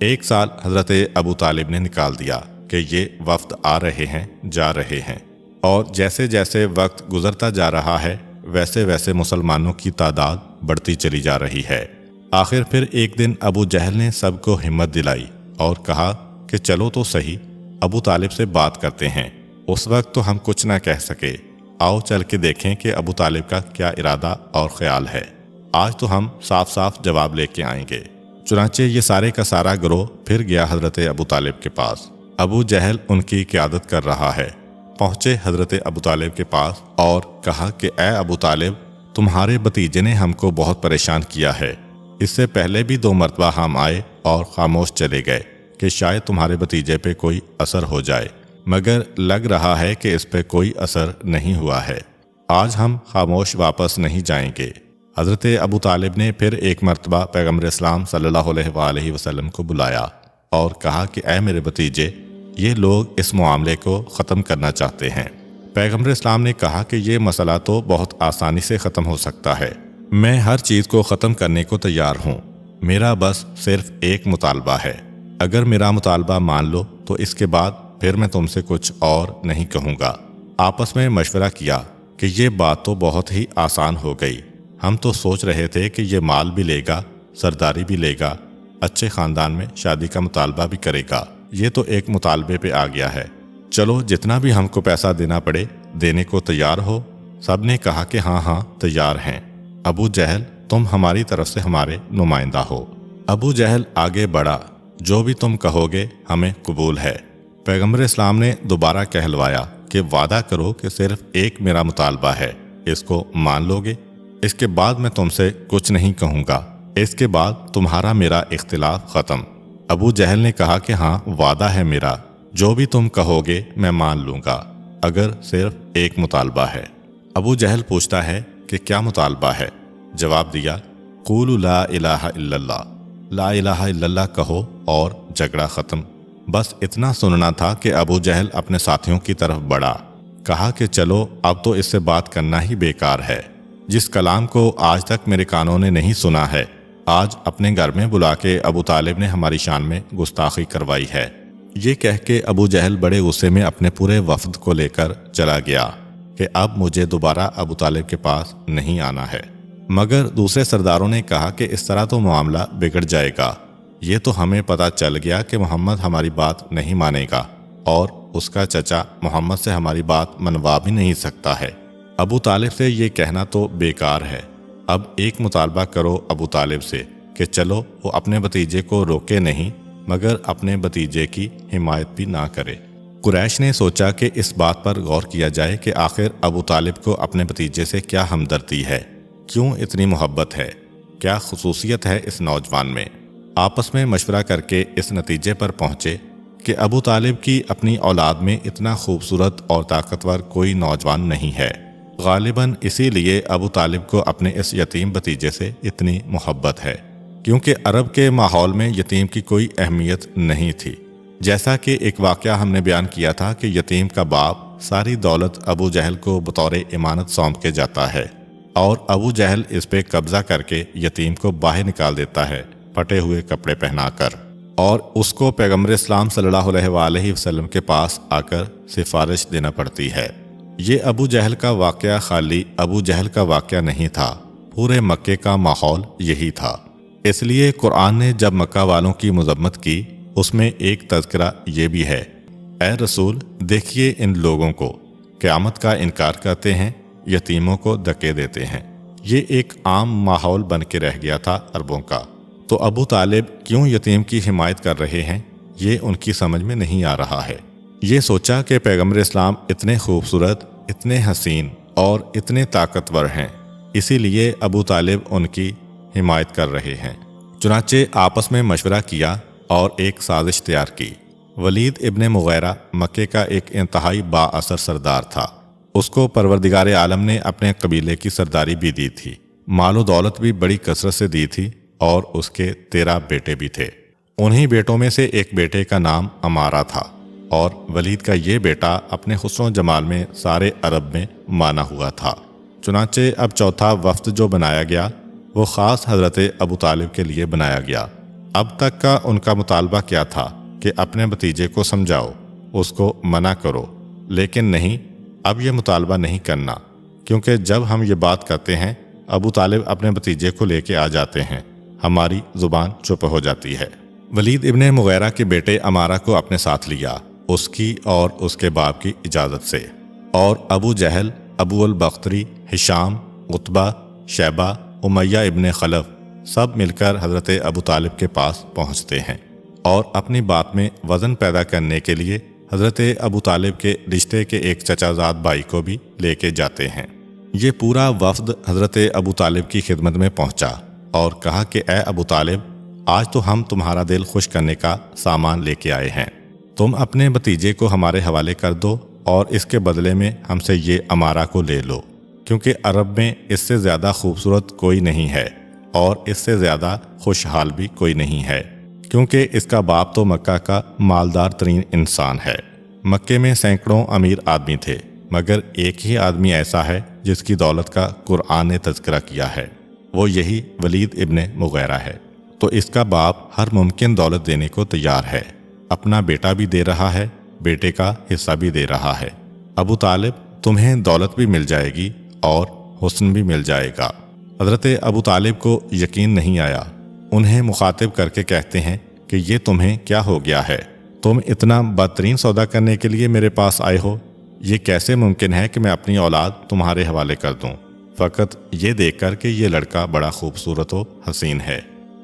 1 سال حضرت ابو طالب نے نکال دیا کہ یہ وفد آ رہے ہیں، جا رہے ہیں، اور جیسے جیسے وقت گزرتا جا رہا ہے ویسے ویسے مسلمانوں کی تعداد بڑھتی چلی جا رہی ہے۔ آخر پھر ایک دن ابو جہل نے سب کو ہمت دلائی اور کہا کہ چلو تو صحیح، ابو طالب سے بات کرتے ہیں۔ اس وقت تو ہم کچھ نہ کہہ سکے، آؤ چل کے دیکھیں کہ ابو طالب کا کیا ارادہ اور خیال ہے، آج تو ہم صاف صاف جواب لے کے آئیں گے۔ چنانچہ یہ سارے کا سارا گروہ پھر گیا حضرت ابو طالب کے پاس۔ ابو جہل ان کی قیادت کر رہا ہے۔ پہنچے حضرت ابو طالب کے پاس اور کہا کہ اے ابو طالب، تمہارے بھتیجے نے ہم کو بہت پریشان کیا ہے۔ اس سے پہلے بھی 2 مرتبہ ہم آئے اور خاموش چلے گئے کہ شاید تمہارے بھتیجے پہ کوئی اثر ہو جائے، مگر لگ رہا ہے کہ اس پہ کوئی اثر نہیں ہوا ہے۔ آج ہم خاموش واپس نہیں جائیں گے۔ حضرت ابو طالب نے پھر ایک مرتبہ پیغمبر اسلام صلی اللہ علیہ وآلہ وسلم کو بلایا اور کہا کہ اے میرے بھتیجے، یہ لوگ اس معاملے کو ختم کرنا چاہتے ہیں۔ پیغمبر اسلام نے کہا کہ یہ مسئلہ تو بہت آسانی سے ختم ہو سکتا ہے، میں ہر چیز کو ختم کرنے کو تیار ہوں، میرا بس صرف ایک مطالبہ ہے، اگر میرا مطالبہ مان لو تو اس کے بعد پھر میں تم سے کچھ اور نہیں کہوں گا۔ آپس میں مشورہ کیا کہ یہ بات تو بہت ہی آسان ہو گئی، ہم تو سوچ رہے تھے کہ یہ مال بھی لے گا، سرداری بھی لے گا، اچھے خاندان میں شادی کا مطالبہ بھی کرے گا، یہ تو ایک مطالبے پہ آ گیا ہے، چلو جتنا بھی ہم کو پیسہ دینا پڑے دینے کو تیار ہو؟ سب نے کہا کہ ہاں ہاں تیار ہیں۔ ابو جہل تم ہماری طرف سے ہمارے نمائندہ ہو۔ ابو جہل آگے بڑھا، جو بھی تم کہو گے ہمیں قبول ہے۔ پیغمبر اسلام نے دوبارہ کہلوایا کہ وعدہ کرو کہ صرف ایک میرا مطالبہ ہے، اس کو مان لو گے؟ اس کے بعد میں تم سے کچھ نہیں کہوں گا، اس کے بعد تمہارا میرا اختلاف ختم۔ ابو جہل نے کہا کہ ہاں وعدہ ہے میرا، جو بھی تم کہو گے میں مان لوں گا، اگر صرف ایک مطالبہ ہے۔ ابو جہل پوچھتا ہے کہ کیا مطالبہ ہے؟ جواب دیا، قولوا لا الہ الا اللہ، لا الہ الا اللہ کہو اور جھگڑا ختم۔ بس اتنا سننا تھا کہ ابو جہل اپنے ساتھیوں کی طرف بڑھا، کہا کہ چلو اب تو اس سے بات کرنا ہی بیکار ہے، جس کلام کو آج تک میرے کانوں نے نہیں سنا ہے، آج اپنے گھر میں بلا کے ابو طالب نے ہماری شان میں گستاخی کروائی ہے۔ یہ کہہ کے ابو جہل بڑے غصے میں اپنے پورے وفد کو لے کر چلا گیا کہ اب مجھے دوبارہ ابو طالب کے پاس نہیں آنا ہے۔ مگر دوسرے سرداروں نے کہا کہ اس طرح تو معاملہ بگڑ جائے گا، یہ تو ہمیں پتہ چل گیا کہ محمد ہماری بات نہیں مانے گا اور اس کا چچا محمد سے ہماری بات منوا بھی نہیں سکتا ہے۔ ابو طالب سے یہ کہنا تو بیکار ہے، اب ایک مطالبہ کرو ابو طالب سے کہ چلو وہ اپنے بھتیجے کو روکے نہیں مگر اپنے بھتیجے کی حمایت بھی نہ کرے۔ قریش نے سوچا کہ اس بات پر غور کیا جائے کہ آخر ابو طالب کو اپنے بھتیجے سے کیا ہمدردی ہے، کیوں اتنی محبت ہے، کیا خصوصیت ہے اس نوجوان میں۔ آپس میں مشورہ کر کے اس نتیجے پر پہنچے کہ ابو طالب کی اپنی اولاد میں اتنا خوبصورت اور طاقتور کوئی نوجوان نہیں ہے، غالباً اسی لیے ابو طالب کو اپنے اس یتیم بھتیجے سے اتنی محبت ہے، کیونکہ عرب کے ماحول میں یتیم کی کوئی اہمیت نہیں تھی۔ جیسا کہ ایک واقعہ ہم نے بیان کیا تھا کہ یتیم کا باپ ساری دولت ابو جہل کو بطور امانت سونپ کے جاتا ہے اور ابو جہل اس پہ قبضہ کر کے یتیم کو باہر نکال دیتا ہے پھٹے ہوئے کپڑے پہنا کر، اور اس کو پیغمبر اسلام صلی اللہ علیہ وآلہ وسلم کے پاس آ کر سفارش دینا پڑتی ہے۔ یہ ابو جہل کا واقعہ خالی ابو جہل کا واقعہ نہیں تھا، پورے مکے کا ماحول یہی تھا۔ اس لیے قرآن نے جب مکہ والوں کی مذمت کی، اس میں ایک تذکرہ یہ بھی ہے، اے رسول دیکھیے ان لوگوں کو، قیامت کا انکار کرتے ہیں، یتیموں کو دھکے دیتے ہیں۔ یہ ایک عام ماحول بن کے رہ گیا تھا عربوں کا، تو ابو طالب کیوں یتیم کی حمایت کر رہے ہیں یہ ان کی سمجھ میں نہیں آ رہا ہے۔ یہ سوچا کہ پیغمبر اسلام اتنے خوبصورت، اتنے حسین اور اتنے طاقتور ہیں، اسی لیے ابو طالب ان کی حمایت کر رہے ہیں۔ چنانچہ آپس میں مشورہ کیا اور ایک سازش تیار کی۔ ولید ابن مغیرہ مکے کا ایک انتہائی با اثر سردار تھا، اس کو پروردگار عالم نے اپنے قبیلے کی سرداری بھی دی تھی، مال و دولت بھی بڑی کثرت سے دی تھی، اور اس کے 13 بیٹے بھی تھے۔ انہی بیٹوں میں سے ایک بیٹے کا نام امارہ تھا، اور ولید کا یہ بیٹا اپنے حسن و جمال میں سارے عرب میں مانا ہوا تھا۔ چنانچہ اب چوتھا وفد جو بنایا گیا وہ خاص حضرت ابو طالب کے لیے بنایا گیا۔ اب تک کا ان کا مطالبہ کیا تھا کہ اپنے بھتیجے کو سمجھاؤ، اس کو منع کرو، لیکن نہیں، اب یہ مطالبہ نہیں کرنا، کیونکہ جب ہم یہ بات کرتے ہیں ابو طالب اپنے بھتیجے کو لے کے آ جاتے ہیں، ہماری زبان چپ ہو جاتی ہے۔ ولید ابن مغیرہ کے بیٹے امارہ کو اپنے ساتھ لیا، اس کی اور اس کے باپ کی اجازت سے، اور ابو جہل، ابو البختری، ہشام، عتبہ، شیبہ، امیہ ابن خلف سب مل کر حضرت ابو طالب کے پاس پہنچتے ہیں اور اپنی بات میں وزن پیدا کرنے کے لیے حضرت ابو طالب کے رشتے کے ایک چچا زاد بھائی کو بھی لے کے جاتے ہیں۔ یہ پورا وفد حضرت ابو طالب کی خدمت میں پہنچا اور کہا کہ اے ابو طالب، آج تو ہم تمہارا دل خوش کرنے کا سامان لے کے آئے ہیں، تم اپنے بھتیجے کو ہمارے حوالے کر دو اور اس کے بدلے میں ہم سے یہ امارہ کو لے لو، کیونکہ عرب میں اس سے زیادہ خوبصورت کوئی نہیں ہے اور اس سے زیادہ خوشحال بھی کوئی نہیں ہے، کیونکہ اس کا باپ تو مکہ کا مالدار ترین انسان ہے۔ مکے میں سینکڑوں امیر آدمی تھے، مگر ایک ہی آدمی ایسا ہے جس کی دولت کا قرآن نے تذکرہ کیا ہے، وہ یہی ولید ابن مغیرہ ہے۔ تو اس کا باپ ہر ممکن دولت دینے کو تیار ہے، اپنا بیٹا بھی دے رہا ہے، بیٹے کا حصہ بھی دے رہا ہے۔ ابو طالب، تمہیں دولت بھی مل جائے گی اور حسن بھی مل جائے گا۔ حضرت ابو طالب کو یقین نہیں آیا، انہیں مخاطب کر کے کہتے ہیں کہ یہ تمہیں کیا ہو گیا ہے، تم اتنا بدترین سودا کرنے کے لیے میرے پاس آئے ہو، یہ کیسے ممکن ہے کہ میں اپنی اولاد تمہارے حوالے کر دوں؟ فقط یہ دیکھ کر کہ یہ لڑکا بڑا خوبصورت و حسین ہے۔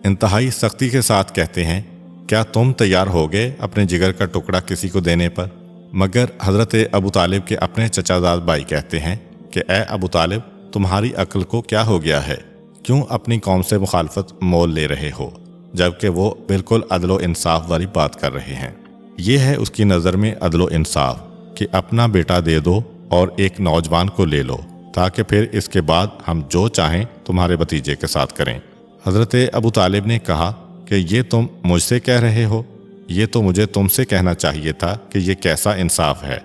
انتہائی سختی کے ساتھ کہتے ہیں، کیا تم تیار ہو گئے اپنے جگر کا ٹکڑا کسی کو دینے پر؟ مگر حضرت ابو طالب کے اپنے چچا زاد بھائی کہتے ہیں کہ اے ابو طالب، تمہاری عقل کو کیا ہو گیا ہے؟ کیوں اپنی قوم سے مخالفت مول لے رہے ہو؟ جبکہ وہ بالکل عدل و انصاف والی بات کر رہے ہیں۔ یہ ہے اس کی نظر میں عدل و انصاف کہ اپنا بیٹا دے دو اور ایک نوجوان کو لے لو، تاکہ پھر اس کے بعد ہم جو چاہیں تمہارے بھتیجے کے ساتھ کریں۔ حضرت ابو طالب نے کہا کہ یہ تم مجھ سے کہہ رہے ہو؟ یہ تو مجھے تم سے کہنا چاہیے تھا کہ یہ کیسا انصاف ہے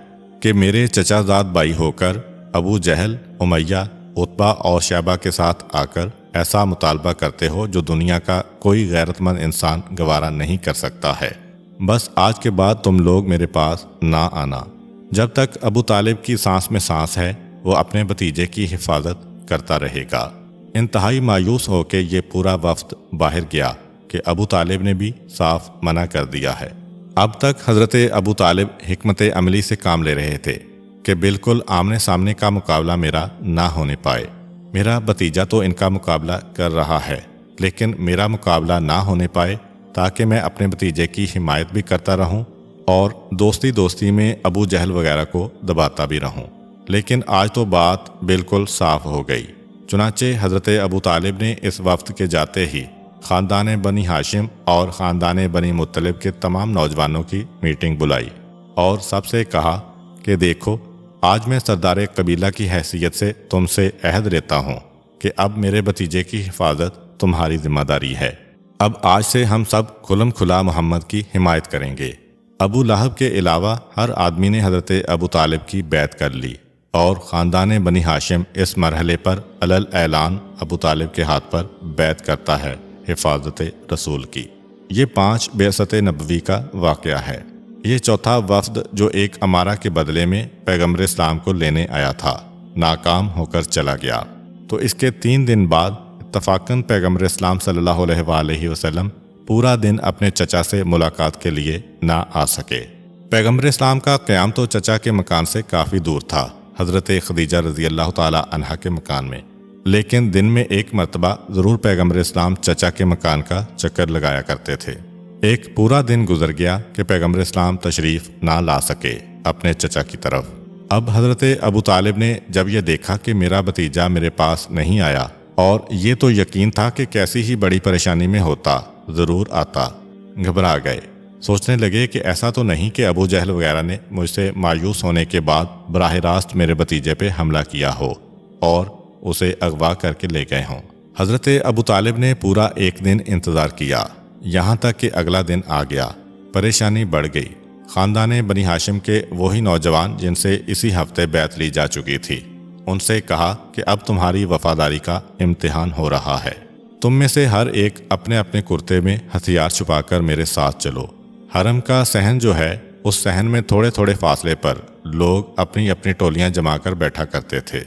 کہ میرے چچا زاد بھائی ہو کر ابو جہل، امیہ، عتبہ اور شیبہ کے ساتھ آ کر ایسا مطالبہ کرتے ہو جو دنیا کا کوئی غیرت مند انسان گوارا نہیں کر سکتا ہے۔ بس آج کے بعد تم لوگ میرے پاس نہ آنا۔ جب تک ابو طالب کی سانس میں سانس ہے وہ اپنے بھتیجے کی حفاظت کرتا رہے گا۔ انتہائی مایوس ہو کے یہ پورا وفد باہر گیا کہ ابو طالب نے بھی صاف منع کر دیا ہے۔ اب تک حضرت ابو طالب حکمت عملی سے کام لے رہے تھے کہ بالکل آمنے سامنے کا مقابلہ میرا نہ ہونے پائے۔ میرا بھتیجا تو ان کا مقابلہ کر رہا ہے، لیکن میرا مقابلہ نہ ہونے پائے تاکہ میں اپنے بھتیجے کی حمایت بھی کرتا رہوں اور دوستی میں ابو جہل وغیرہ کو دباتا بھی رہوں۔ لیکن آج تو بات بالکل صاف ہو گئی۔ چنانچہ حضرت ابو طالب نے اس وفد کے جاتے ہی خاندان بنی ہاشم اور خاندان بنی مطلب کے تمام نوجوانوں کی میٹنگ بلائی اور سب سے کہا کہ دیکھو، آج میں سردار قبیلہ کی حیثیت سے تم سے عہد لیتا ہوں کہ اب میرے بھتیجے کی حفاظت تمہاری ذمہ داری ہے۔ اب آج سے ہم سب کھلم کھلا محمد کی حمایت کریں گے۔ ابو لہب کے علاوہ ہر آدمی نے حضرت ابو طالب کی بیعت کر لی اور خاندان بنی ہاشم اس مرحلے پر علل اعلان ابو طالب کے ہاتھ پر بیعت کرتا ہے حفاظت رسول کی۔ یہ 5 بعثت نبوی کا واقعہ ہے۔ یہ چوتھا وفد جو ایک امارہ کے بدلے میں پیغمبر اسلام کو لینے آیا تھا ناکام ہو کر چلا گیا، تو اس کے 3 دن بعد اتفاقاً پیغمبر اسلام صلی اللہ علیہ وآلہ وسلم پورا دن اپنے چچا سے ملاقات کے لیے نہ آ سکے۔ پیغمبر اسلام کا قیام تو چچا کے مکان سے کافی دور تھا، حضرت خدیجہ رضی اللہ تعالی عنہا کے مکان میں، لیکن دن میں ایک مرتبہ ضرور پیغمبر اسلام چچا کے مکان کا چکر لگایا کرتے تھے۔ ایک پورا دن گزر گیا کہ پیغمبر اسلام تشریف نہ لا سکے اپنے چچا کی طرف۔ اب حضرت ابو طالب نے جب یہ دیکھا کہ میرا بھتیجا میرے پاس نہیں آیا، اور یہ تو یقین تھا کہ کیسی ہی بڑی پریشانی میں ہوتا ضرور آتا، گھبرا گئے۔ سوچنے لگے کہ ایسا تو نہیں کہ ابو جہل وغیرہ نے مجھ سے مایوس ہونے کے بعد براہ راست میرے بھتیجے پہ حملہ کیا ہو اور اسے اغوا کر کے لے گئے ہوں۔ حضرت ابو طالب نے پورا ایک دن انتظار کیا، یہاں تک کہ اگلا دن آ گیا۔ پریشانی بڑھ گئی۔ خاندان بنی ہاشم کے وہی نوجوان جن سے اسی ہفتے بیعت لی جا چکی تھی، ان سے کہا کہ اب تمہاری وفاداری کا امتحان ہو رہا ہے۔ تم میں سے ہر ایک اپنے اپنے کرتے میں ہتھیار چھپا کر میرے ساتھ چلو۔ حرم کا صحن جو ہے، اس صحن میں تھوڑے تھوڑے فاصلے پر لوگ اپنی اپنی ٹولیاں جما کر بیٹھا کرتے تھے۔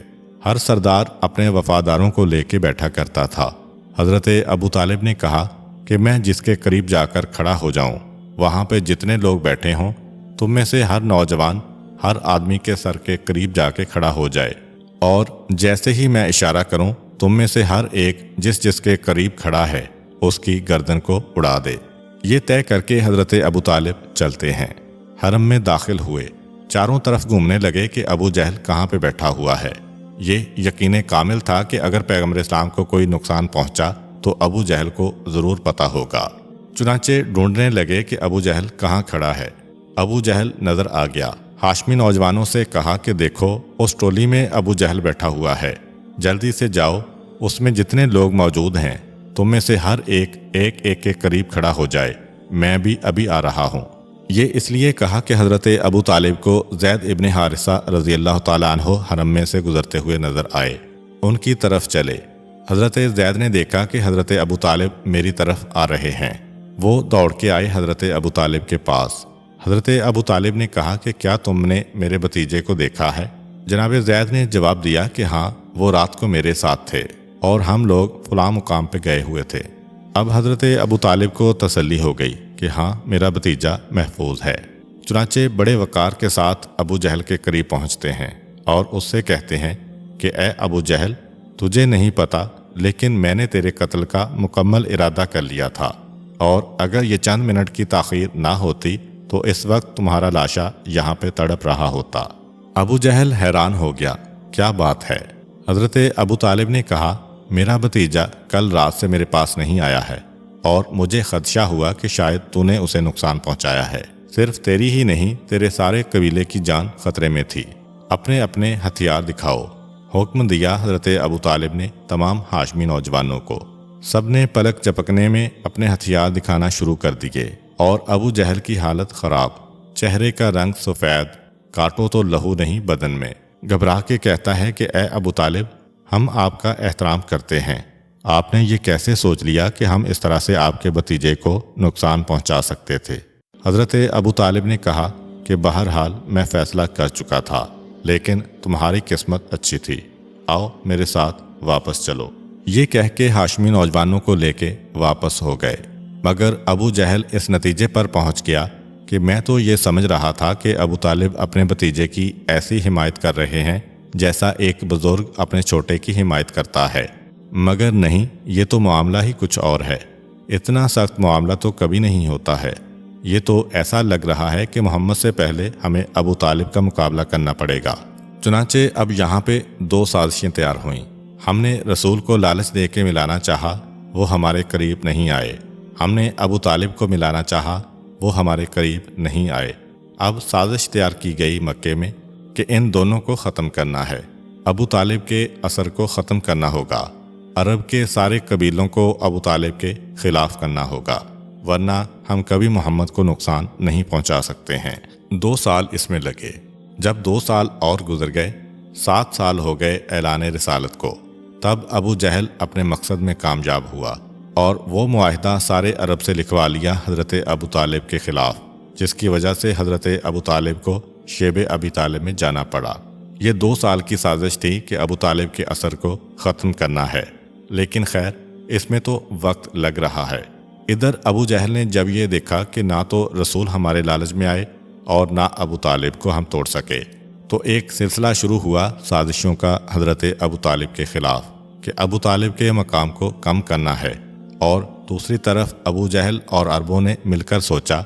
ہر سردار اپنے وفاداروں کو لے کے بیٹھا کرتا تھا۔ حضرت ابو طالب نے کہا کہ میں جس کے قریب جا کر کھڑا ہو جاؤں، وہاں پہ جتنے لوگ بیٹھے ہوں، تم میں سے ہر نوجوان ہر آدمی کے سر کے قریب جا کے کھڑا ہو جائے، اور جیسے ہی میں اشارہ کروں تم میں سے ہر ایک جس کے قریب کھڑا ہے اس کی گردن کو اڑا دے۔ یہ طے کر کے حضرت ابو طالب چلتے ہیں۔ حرم میں داخل ہوئے، چاروں طرف گھومنے لگے کہ ابو جہل کہاں پہ بیٹھا ہوا ہے۔ یہ یقین کامل تھا کہ اگر پیغمبر اسلام کو کوئی نقصان پہنچا تو ابو جہل کو ضرور پتہ ہوگا۔ چنانچہ ڈھونڈنے لگے کہ ابو جہل کہاں کھڑا ہے۔ ابو جہل نظر آ گیا۔ ہاشمی نوجوانوں سے کہا کہ دیکھو، اس ٹولی میں ابو جہل بیٹھا ہوا ہے، جلدی سے جاؤ، اس میں جتنے لوگ موجود ہیں تم میں سے ہر ایک کے قریب کھڑا ہو جائے، میں بھی ابھی آ رہا ہوں۔ یہ اس لیے کہا کہ حضرت ابو طالب کو زید ابن حارثہ رضی اللہ تعالیٰ عنہ حرم میں سے گزرتے ہوئے نظر آئے۔ ان کی طرف چلے۔ حضرت زید نے دیکھا کہ حضرت ابو طالب میری طرف آ رہے ہیں۔ وہ دوڑ کے آئے حضرت ابو طالب کے پاس۔ حضرت ابو طالب نے کہا کہ کیا تم نے میرے بھتیجے کو دیکھا ہے؟ جناب زید نے جواب دیا کہ ہاں، وہ رات کو میرے ساتھ تھے اور ہم لوگ فلاں مقام پہ گئے ہوئے تھے۔ اب حضرت ابو طالب کو تسلی ہو گئی کہ ہاں، میرا بھتیجا محفوظ ہے۔ چنانچہ بڑے وقار کے ساتھ ابو جہل کے قریب پہنچتے ہیں اور اس سے کہتے ہیں کہ اے ابو جہل، تجھے نہیں پتا، لیکن میں نے تیرے قتل کا مکمل ارادہ کر لیا تھا، اور اگر یہ چند منٹ کی تاخیر نہ ہوتی تو اس وقت تمہارا لاشا یہاں پہ تڑپ رہا ہوتا۔ ابو جہل حیران ہو گیا، کیا بات ہے؟ حضرت ابو طالب نے کہا، میرا بھتیجا کل رات سے میرے پاس نہیں آیا ہے، اور مجھے خدشہ ہوا کہ شاید تو نے اسے نقصان پہنچایا ہے۔ صرف تیری ہی نہیں، تیرے سارے قبیلے کی جان خطرے میں تھی۔ اپنے اپنے ہتھیار دکھاؤ، حکم دیا حضرت ابو طالب نے تمام ہاشمی نوجوانوں کو۔ سب نے پلک جھپکنے میں اپنے ہتھیار دکھانا شروع کر دیے، اور ابو جہل کی حالت خراب، چہرے کا رنگ سفید، کاٹو تو لہو نہیں بدن میں۔ گھبرا کے کہتا ہے کہ اے ابو طالب، ہم آپ کا احترام کرتے ہیں، آپ نے یہ کیسے سوچ لیا کہ ہم اس طرح سے آپ کے بھتیجے کو نقصان پہنچا سکتے تھے؟ حضرت ابو طالب نے کہا کہ بہرحال میں فیصلہ کر چکا تھا، لیکن تمہاری قسمت اچھی تھی، آؤ میرے ساتھ واپس چلو۔ یہ کہہ کے ہاشمی نوجوانوں کو لے کے واپس ہو گئے، مگر ابو جہل اس نتیجے پر پہنچ گیا کہ میں تو یہ سمجھ رہا تھا کہ ابو طالب اپنے بھتیجے کی ایسی حمایت کر رہے ہیں جیسا ایک بزرگ اپنے چھوٹے کی حمایت کرتا ہے، مگر نہیں، یہ تو معاملہ ہی کچھ اور ہے۔ اتنا سخت معاملہ تو کبھی نہیں ہوتا ہے۔ یہ تو ایسا لگ رہا ہے کہ محمد سے پہلے ہمیں ابو طالب کا مقابلہ کرنا پڑے گا۔ چنانچہ اب یہاں پہ 2 سازشیں تیار ہوئیں۔ ہم نے رسول کو لالچ دے کے ملانا چاہا، وہ ہمارے قریب نہیں آئے۔ ہم نے ابو طالب کو ملانا چاہا، وہ ہمارے قریب نہیں آئے۔ اب سازش تیار کی گئی مکے میں کہ ان دونوں کو ختم کرنا ہے۔ ابو طالب کے اثر کو ختم کرنا ہوگا، عرب کے سارے قبیلوں کو ابو طالب کے خلاف کرنا ہوگا، ورنہ ہم کبھی محمد کو نقصان نہیں پہنچا سکتے ہیں۔ 2 سال اس میں لگے۔ جب 2 سال اور گزر گئے، 7 سال ہو گئے اعلان رسالت کو، تب ابو جہل اپنے مقصد میں کامیاب ہوا، اور وہ معاہدہ سارے عرب سے لکھوا لیا حضرت ابو طالب کے خلاف، جس کی وجہ سے حضرت ابو طالب کو شیب ابی طالب میں جانا پڑا۔ یہ 2 سال کی سازش تھی کہ ابو طالب کے اثر کو ختم کرنا ہے، لیکن خیر اس میں تو وقت لگ رہا ہے۔ ادھر ابو جہل نے جب یہ دیکھا کہ نہ تو رسول ہمارے لالچ میں آئے اور نہ ابو طالب کو ہم توڑ سکے، تو ایک سلسلہ شروع ہوا سازشوں کا حضرت ابو طالب کے خلاف کہ ابو طالب کے مقام کو کم کرنا ہے۔ اور دوسری طرف ابو جہل اور عربوں نے مل کر سوچا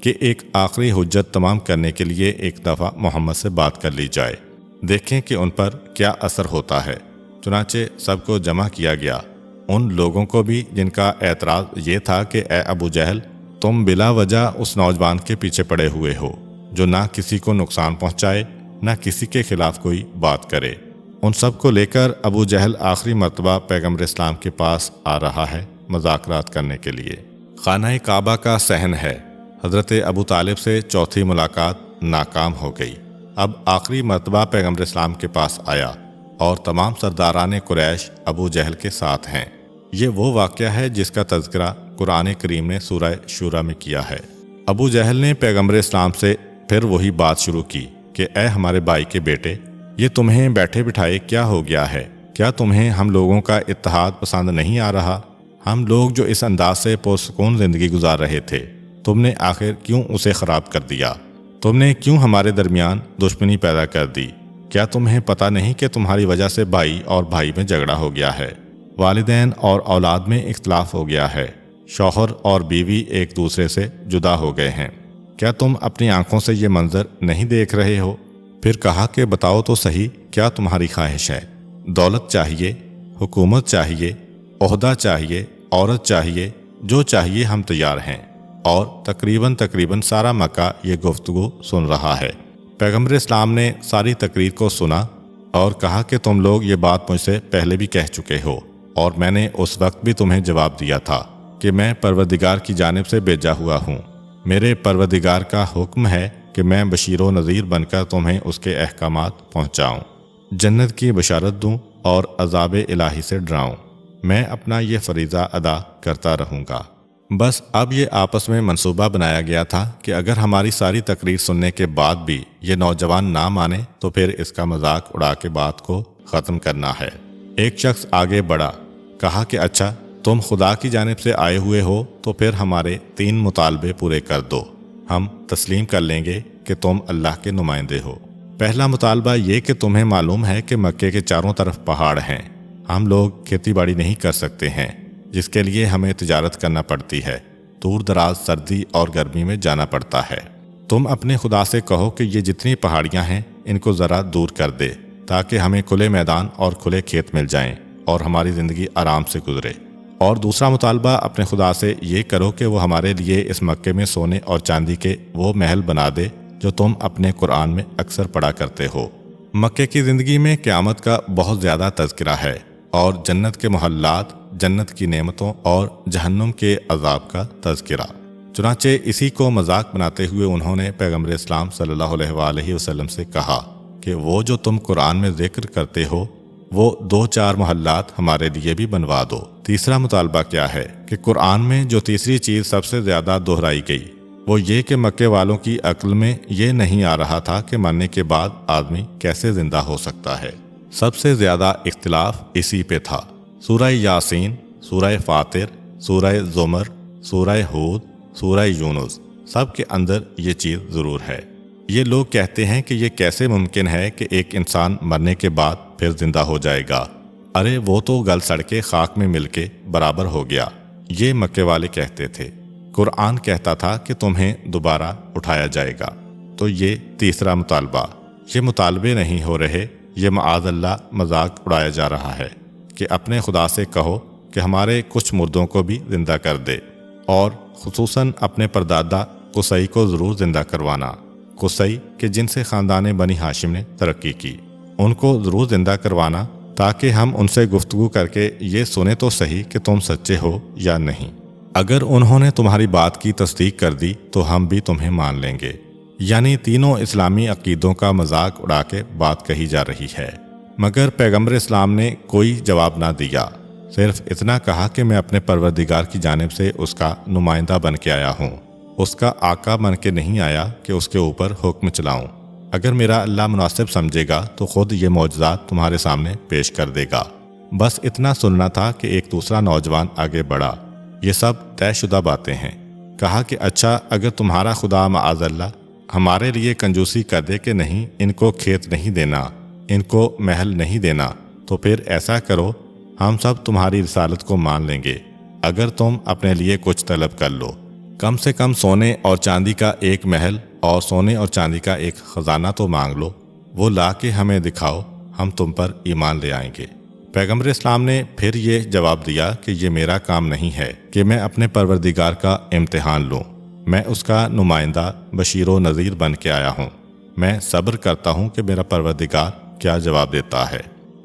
کہ ایک آخری حجت تمام کرنے کے لیے ایک دفعہ محمد سے بات کر لی جائے، دیکھیں کہ ان پر کیا اثر ہوتا ہے۔ چنانچہ سب کو جمع کیا گیا، ان لوگوں کو بھی جن کا اعتراض یہ تھا کہ اے ابو جہل، تم بلا وجہ اس نوجوان کے پیچھے پڑے ہوئے ہو جو نہ کسی کو نقصان پہنچائے نہ کسی کے خلاف کوئی بات کرے۔ ان سب کو لے کر ابو جہل آخری مرتبہ پیغمبر اسلام کے پاس آ رہا ہے مذاکرات کرنے کے لیے۔ خانہ کعبہ کا صحن ہے۔ حضرت ابو طالب سے چوتھی ملاقات ناکام ہو گئی۔ اب آخری مرتبہ پیغمبر اسلام کے پاس آیا، اور تمام سرداران قریش ابو جہل کے ساتھ ہیں۔ یہ وہ واقعہ ہے جس کا تذکرہ قرآن کریم نے سورہ شورى میں کیا ہے۔ ابو جہل نے پیغمبر اسلام سے پھر وہی بات شروع کی کہ اے ہمارے بھائی کے بیٹے، یہ تمہیں بیٹھے بٹھائے کیا ہو گیا ہے؟ کیا تمہیں ہم لوگوں کا اتحاد پسند نہیں آ رہا؟ ہم لوگ جو اس انداز سے پرسکون زندگی گزار رہے تھے، تم نے آخر کیوں اسے خراب کر دیا؟ تم نے کیوں ہمارے درمیان دشمنی پیدا کر دی؟ کیا تمہیں پتہ نہیں کہ تمہاری وجہ سے بھائی اور بھائی میں جھگڑا ہو گیا ہے، والدین اور اولاد میں اختلاف ہو گیا ہے، شوہر اور بیوی ایک دوسرے سے جدا ہو گئے ہیں؟ کیا تم اپنی آنکھوں سے یہ منظر نہیں دیکھ رہے ہو؟ پھر کہا کہ بتاؤ تو صحیح، کیا تمہاری خواہش ہے؟ دولت چاہیے، حکومت چاہیے، عہدہ چاہیے، عورت چاہیے، جو چاہیے ہم تیار ہیں۔ اور تقریباً سارا مکہ یہ گفتگو سن رہا ہے۔ پیغمبر اسلام نے ساری تقریر کو سنا اور کہا کہ تم لوگ یہ بات مجھ سے پہلے بھی کہہ چکے ہو، اور میں نے اس وقت بھی تمہیں جواب دیا تھا کہ میں پروردگار کی جانب سے بھیجا ہوا ہوں۔ میرے پروردگار کا حکم ہے کہ میں بشیر و نذیر بن کر تمہیں اس کے احکامات پہنچاؤں، جنت کی بشارت دوں اور عذاب الہی سے ڈراؤں۔ میں اپنا یہ فریضہ ادا کرتا رہوں گا۔ بس اب یہ آپس میں منصوبہ بنایا گیا تھا کہ اگر ہماری ساری تقریر سننے کے بعد بھی یہ نوجوان نہ مانے تو پھر اس کا مذاق اڑا کے بات کو ختم کرنا ہے۔ ایک شخص آگے بڑھا، کہا کہ اچھا، تم خدا کی جانب سے آئے ہوئے ہو تو پھر ہمارے 3 مطالبے پورے کر دو، ہم تسلیم کر لیں گے کہ تم اللہ کے نمائندے ہو۔ پہلا مطالبہ یہ کہ تمہیں معلوم ہے کہ مکے کے چاروں طرف پہاڑ ہیں، ہم لوگ کھیتی باڑی نہیں کر سکتے ہیں، جس کے لیے ہمیں تجارت کرنا پڑتی ہے، دور دراز سردی اور گرمی میں جانا پڑتا ہے۔ تم اپنے خدا سے کہو کہ یہ جتنی پہاڑیاں ہیں ان کو ذرا دور کر دے، تاکہ ہمیں کھلے میدان اور کھلے کھیت مل جائیں اور ہماری زندگی آرام سے گزرے۔ اور دوسرا مطالبہ اپنے خدا سے یہ کرو کہ وہ ہمارے لیے اس مکے میں سونے اور چاندی کے وہ محل بنا دے جو تم اپنے قرآن میں اکثر پڑھا کرتے ہو۔ مکے کی زندگی میں قیامت کا بہت زیادہ تذکرہ ہے اور جنت کے محلات، جنت کی نعمتوں اور جہنم کے عذاب کا تذکرہ۔ چنانچہ اسی کو مذاق بناتے ہوئے انہوں نے پیغمبر اسلام صلی اللہ علیہ وآلہ وسلم سے کہا کہ وہ جو تم قرآن میں ذکر کرتے ہو وہ 2-4 محلات ہمارے لیے بھی بنوا دو۔ تیسرا مطالبہ کیا ہے کہ قرآن میں جو تیسری چیز سب سے زیادہ دہرائی گئی وہ یہ کہ مکے والوں کی عقل میں یہ نہیں آ رہا تھا کہ مرنے کے بعد آدمی کیسے زندہ ہو سکتا ہے۔ سب سے زیادہ اختلاف اسی پہ تھا۔ سورہ یاسین، سورہ فاطر، سورہ زمر، سورہ ہود، سورہ یونس، سب کے اندر یہ چیز ضرور ہے۔ یہ لوگ کہتے ہیں کہ یہ کیسے ممکن ہے کہ ایک انسان مرنے کے بعد پھر زندہ ہو جائے گا؟ ارے وہ تو گل سڑ کے خاک میں مل کے برابر ہو گیا، یہ مکے والے کہتے تھے۔ قرآن کہتا تھا کہ تمہیں دوبارہ اٹھایا جائے گا۔ تو یہ تیسرا مطالبہ، یہ مطالبے نہیں ہو رہے، یہ معاذ اللہ مذاق اڑایا جا رہا ہے کہ اپنے خدا سے کہو کہ ہمارے کچھ مردوں کو بھی زندہ کر دے، اور خصوصاً اپنے پردادا قصی کو ضرور زندہ کروانا۔ قصی کہ جن سے خاندان بنی ہاشم نے ترقی کی، ان کو ضرور زندہ کروانا تاکہ ہم ان سے گفتگو کر کے یہ سنیں تو صحیح کہ تم سچے ہو یا نہیں۔ اگر انہوں نے تمہاری بات کی تصدیق کر دی تو ہم بھی تمہیں مان لیں گے۔ یعنی تینوں اسلامی عقیدوں کا مذاق اڑا کے بات کہی جا رہی ہے، مگر پیغمبر اسلام نے کوئی جواب نہ دیا، صرف اتنا کہا کہ میں اپنے پروردگار کی جانب سے اس کا نمائندہ بن کے آیا ہوں، اس کا آقا بن کے نہیں آیا کہ اس کے اوپر حکم چلاؤں۔ اگر میرا اللہ مناسب سمجھے گا تو خود یہ معجزات تمہارے سامنے پیش کر دے گا۔ بس اتنا سننا تھا کہ ایک دوسرا نوجوان آگے بڑھا۔ یہ سب طے شدہ باتیں ہیں۔ کہا کہ اچھا، اگر تمہارا خدا معاذ اللہ ہمارے لیے کنجوسی کر دے کہ نہیں، ان کو کھیت نہیں دینا، ان کو محل نہیں دینا، تو پھر ایسا کرو، ہم سب تمہاری رسالت کو مان لیں گے اگر تم اپنے لیے کچھ طلب کر لو۔ کم سے کم سونے اور چاندی کا ایک محل اور سونے اور چاندی کا ایک خزانہ تو مانگ لو، وہ لا کے ہمیں دکھاؤ، ہم تم پر ایمان لے آئیں گے۔ پیغمبر اسلام نے پھر یہ جواب دیا کہ یہ میرا کام نہیں ہے کہ میں اپنے پروردگار کا امتحان لوں، میں اس کا نمائندہ بشیر و نذیر بن کے آیا ہوں، میں صبر کرتا ہوں کہ میرا پروردگار کیا جواب دیتا ہے۔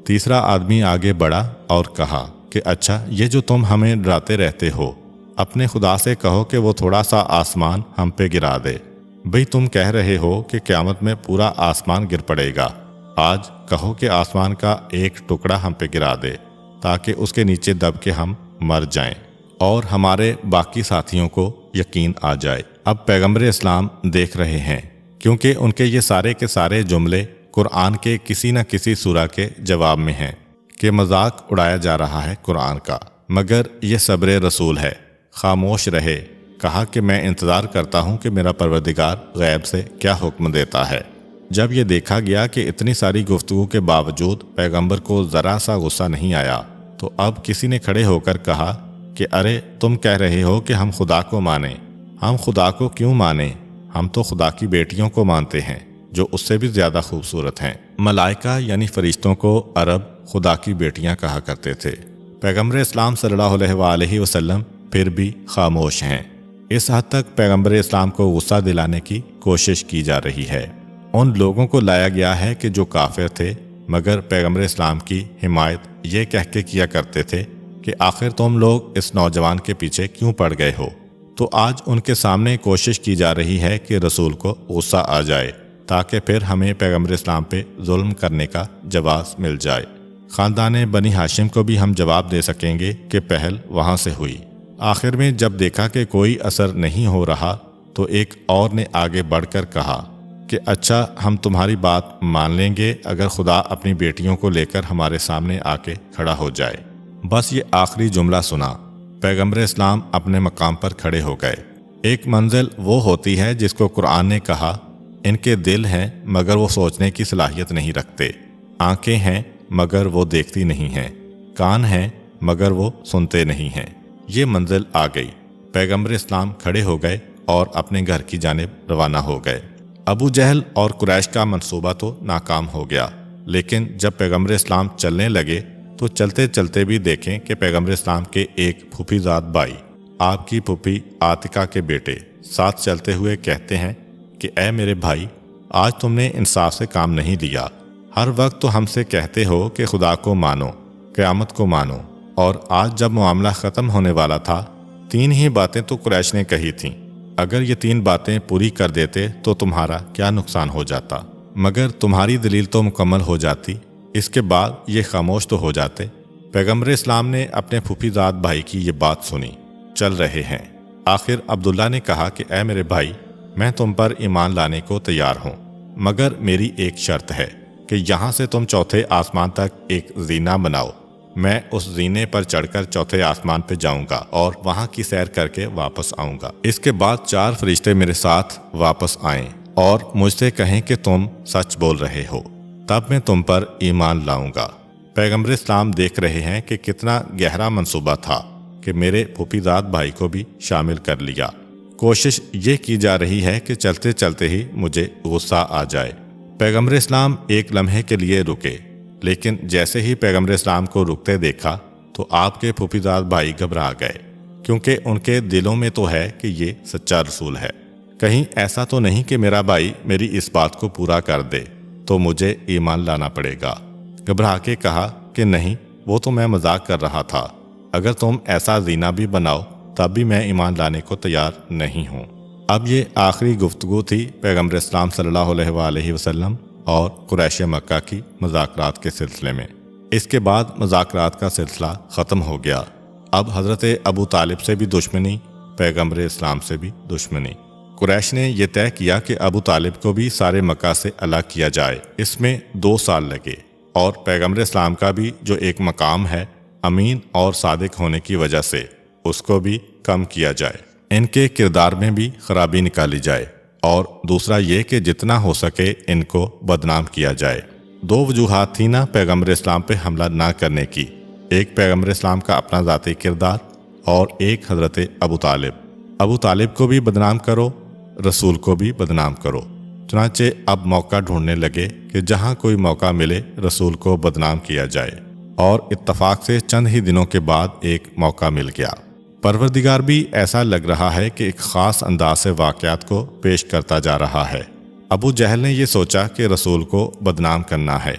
تیسرا آدمی آگے بڑھا اور کہا کہ اچھا، یہ جو تم ہمیں ڈراتے رہتے ہو، اپنے خدا سے کہو کہ وہ تھوڑا سا آسمان ہم پہ گرا دے۔ بھئی تم کہہ رہے ہو کہ قیامت میں پورا آسمان گر پڑے گا، آج کہو کہ آسمان کا ایک ٹکڑا ہم پہ گرا دے تاکہ اس کے نیچے دب کے ہم مر جائیں اور ہمارے باقی ساتھیوں کو یقین آ جائے۔ اب پیغمبر اسلام دیکھ رہے ہیں، کیونکہ ان کے یہ سارے کے سارے جملے قرآن کے کسی نہ کسی سورہ کے جواب میں ہیں کہ مذاق اڑایا جا رہا ہے قرآن کا، مگر یہ صبر رسول ہے، خاموش رہے۔ کہا کہ میں انتظار کرتا ہوں کہ میرا پروردگار غیب سے کیا حکم دیتا ہے۔ جب یہ دیکھا گیا کہ اتنی ساری گفتگو کے باوجود پیغمبر کو ذرا سا غصہ نہیں آیا، تو اب کسی نے کھڑے ہو کر کہا کہ ارے تم کہہ رہے ہو کہ ہم خدا کو مانیں، ہم خدا کو کیوں مانیں؟ ہم تو خدا کی بیٹیوں کو مانتے ہیں جو اس سے بھی زیادہ خوبصورت ہیں۔ ملائکہ یعنی فرشتوں کو عرب خدا کی بیٹیاں کہا کرتے تھے۔ پیغمبر اسلام صلی اللہ علیہ وآلہ وسلم پھر بھی خاموش ہیں۔ اس حد تک پیغمبر اسلام کو غصہ دلانے کی کوشش کی جا رہی ہے۔ ان لوگوں کو لایا گیا ہے کہ جو کافر تھے مگر پیغمبر اسلام کی حمایت یہ کہہ کے کیا کرتے تھے کہ آخر تم لوگ اس نوجوان کے پیچھے کیوں پڑ گئے ہو؟ تو آج ان کے سامنے کوشش کی جا رہی ہے کہ رسول کو غصہ آ جائے تاکہ پھر ہمیں پیغمبر اسلام پہ ظلم کرنے کا جواز مل جائے۔ خاندان بنی ہاشم کو بھی ہم جواب دے سکیں گے کہ پہل وہاں سے ہوئی۔ آخر میں جب دیکھا کہ کوئی اثر نہیں ہو رہا تو ایک اور نے آگے بڑھ کر کہا کہ اچھا، ہم تمہاری بات مان لیں گے اگر خدا اپنی بیٹیوں کو لے کر ہمارے سامنے آ کے کھڑا ہو جائے۔ بس یہ آخری جملہ سنا، پیغمبر اسلام اپنے مقام پر کھڑے ہو گئے۔ ایک منزل وہ ہوتی ہے جس کو قرآن نے کہا ان کے دل ہیں مگر وہ سوچنے کی صلاحیت نہیں رکھتے، آنکھیں ہیں مگر وہ دیکھتی نہیں ہیں، کان ہیں مگر وہ سنتے نہیں ہیں۔ یہ منزل آ گئی۔ پیغمبر اسلام کھڑے ہو گئے اور اپنے گھر کی جانب روانہ ہو گئے۔ ابو جہل اور قریش کا منصوبہ تو ناکام ہو گیا، لیکن جب پیغمبر اسلام چلنے لگے تو چلتے چلتے بھی دیکھیں کہ پیغمبر اسلام کے ایک پھوپھی زاد بھائی، آپ کی پھوپھی عاتکہ کے بیٹے، ساتھ چلتے ہوئے کہتے ہیں کہ اے میرے بھائی، آج تم نے انصاف سے کام نہیں لیا۔ ہر وقت تو ہم سے کہتے ہو کہ خدا کو مانو، قیامت کو مانو، اور آج جب معاملہ ختم ہونے والا تھا 3 ہی باتیں تو قریش نے کہی تھیں، اگر یہ 3 باتیں پوری کر دیتے تو تمہارا کیا نقصان ہو جاتا؟ مگر تمہاری دلیل تو مکمل ہو جاتی، اس کے بعد یہ خاموش تو ہو جاتے۔ پیغمبر اسلام نے اپنے پھوپھی زاد بھائی کی یہ بات سنی، چل رہے ہیں۔ آخر عبداللہ نے کہا کہ اے میرے بھائی، میں تم پر ایمان لانے کو تیار ہوں، مگر میری ایک شرط ہے کہ یہاں سے تم چوتھے آسمان تک ایک زینہ بناؤ۔ میں اس زینے پر چڑھ کر چوتھے آسمان پہ جاؤں گا اور وہاں کی سیر کر کے واپس آؤں گا۔ اس کے بعد 4 فرشتے میرے ساتھ واپس آئیں اور مجھ سے کہیں کہ تم سچ بول رہے ہو، تب میں تم پر ایمان لاؤں گا۔ پیغمبر اسلام دیکھ رہے ہیں کہ کتنا گہرا منصوبہ تھا کہ میرے پھوپھی زاد بھائی کو بھی شامل کر لیا۔ کوشش یہ کی جا رہی ہے کہ چلتے چلتے ہی مجھے غصہ آ جائے۔ پیغمبر اسلام ایک لمحے کے لیے رکے، لیکن جیسے ہی پیغمبر اسلام کو رکتے دیکھا تو آپ کے پھوپھی زاد بھائی گھبرا گئے، کیونکہ ان کے دلوں میں تو ہے کہ یہ سچا رسول ہے۔ کہیں ایسا تو نہیں کہ میرا بھائی میری اس بات کو پورا کر دے تو مجھے ایمان لانا پڑے گا۔ گھبرا کے کہا کہ نہیں، وہ تو میں مذاق کر رہا تھا، اگر تم ایسا زینہ بھی بناؤ تب بھی میں ایمان لانے کو تیار نہیں ہوں۔ اب یہ آخری گفتگو تھی پیغمبر اسلام صلی اللہ علیہ وآلہ وسلم اور قریش مکہ کی مذاکرات کے سلسلے میں۔ اس کے بعد مذاکرات کا سلسلہ ختم ہو گیا۔ اب حضرت ابو طالب سے بھی دشمنی، پیغمبر اسلام سے بھی دشمنی۔ قریش نے یہ طے کیا کہ ابو طالب کو بھی سارے مکہ سے الگ کیا جائے۔ اس میں 2 سال لگے، اور پیغمبر اسلام کا بھی جو ایک مقام ہے امین اور صادق ہونے کی وجہ سے، اس کو بھی کم کیا جائے، ان کے کردار میں بھی خرابی نکالی جائے، اور دوسرا یہ کہ جتنا ہو سکے ان کو بدنام کیا جائے۔ 2 وجوہات تھی نا پیغمبر اسلام پہ حملہ نہ کرنے کی، ایک پیغمبر اسلام کا اپنا ذاتی کردار اور ایک حضرت ابو طالب۔ ابو طالب کو بھی بدنام کرو، رسول کو بھی بدنام کرو۔ چنانچہ اب موقع ڈھونڈنے لگے کہ جہاں کوئی موقع ملے رسول کو بدنام کیا جائے، اور اتفاق سے چند ہی دنوں کے بعد ایک موقع مل گیا۔ پروردگار بھی ایسا لگ رہا ہے کہ ایک خاص انداز سے واقعات کو پیش کرتا جا رہا ہے۔ ابو جہل نے یہ سوچا کہ رسول کو بدنام کرنا ہے۔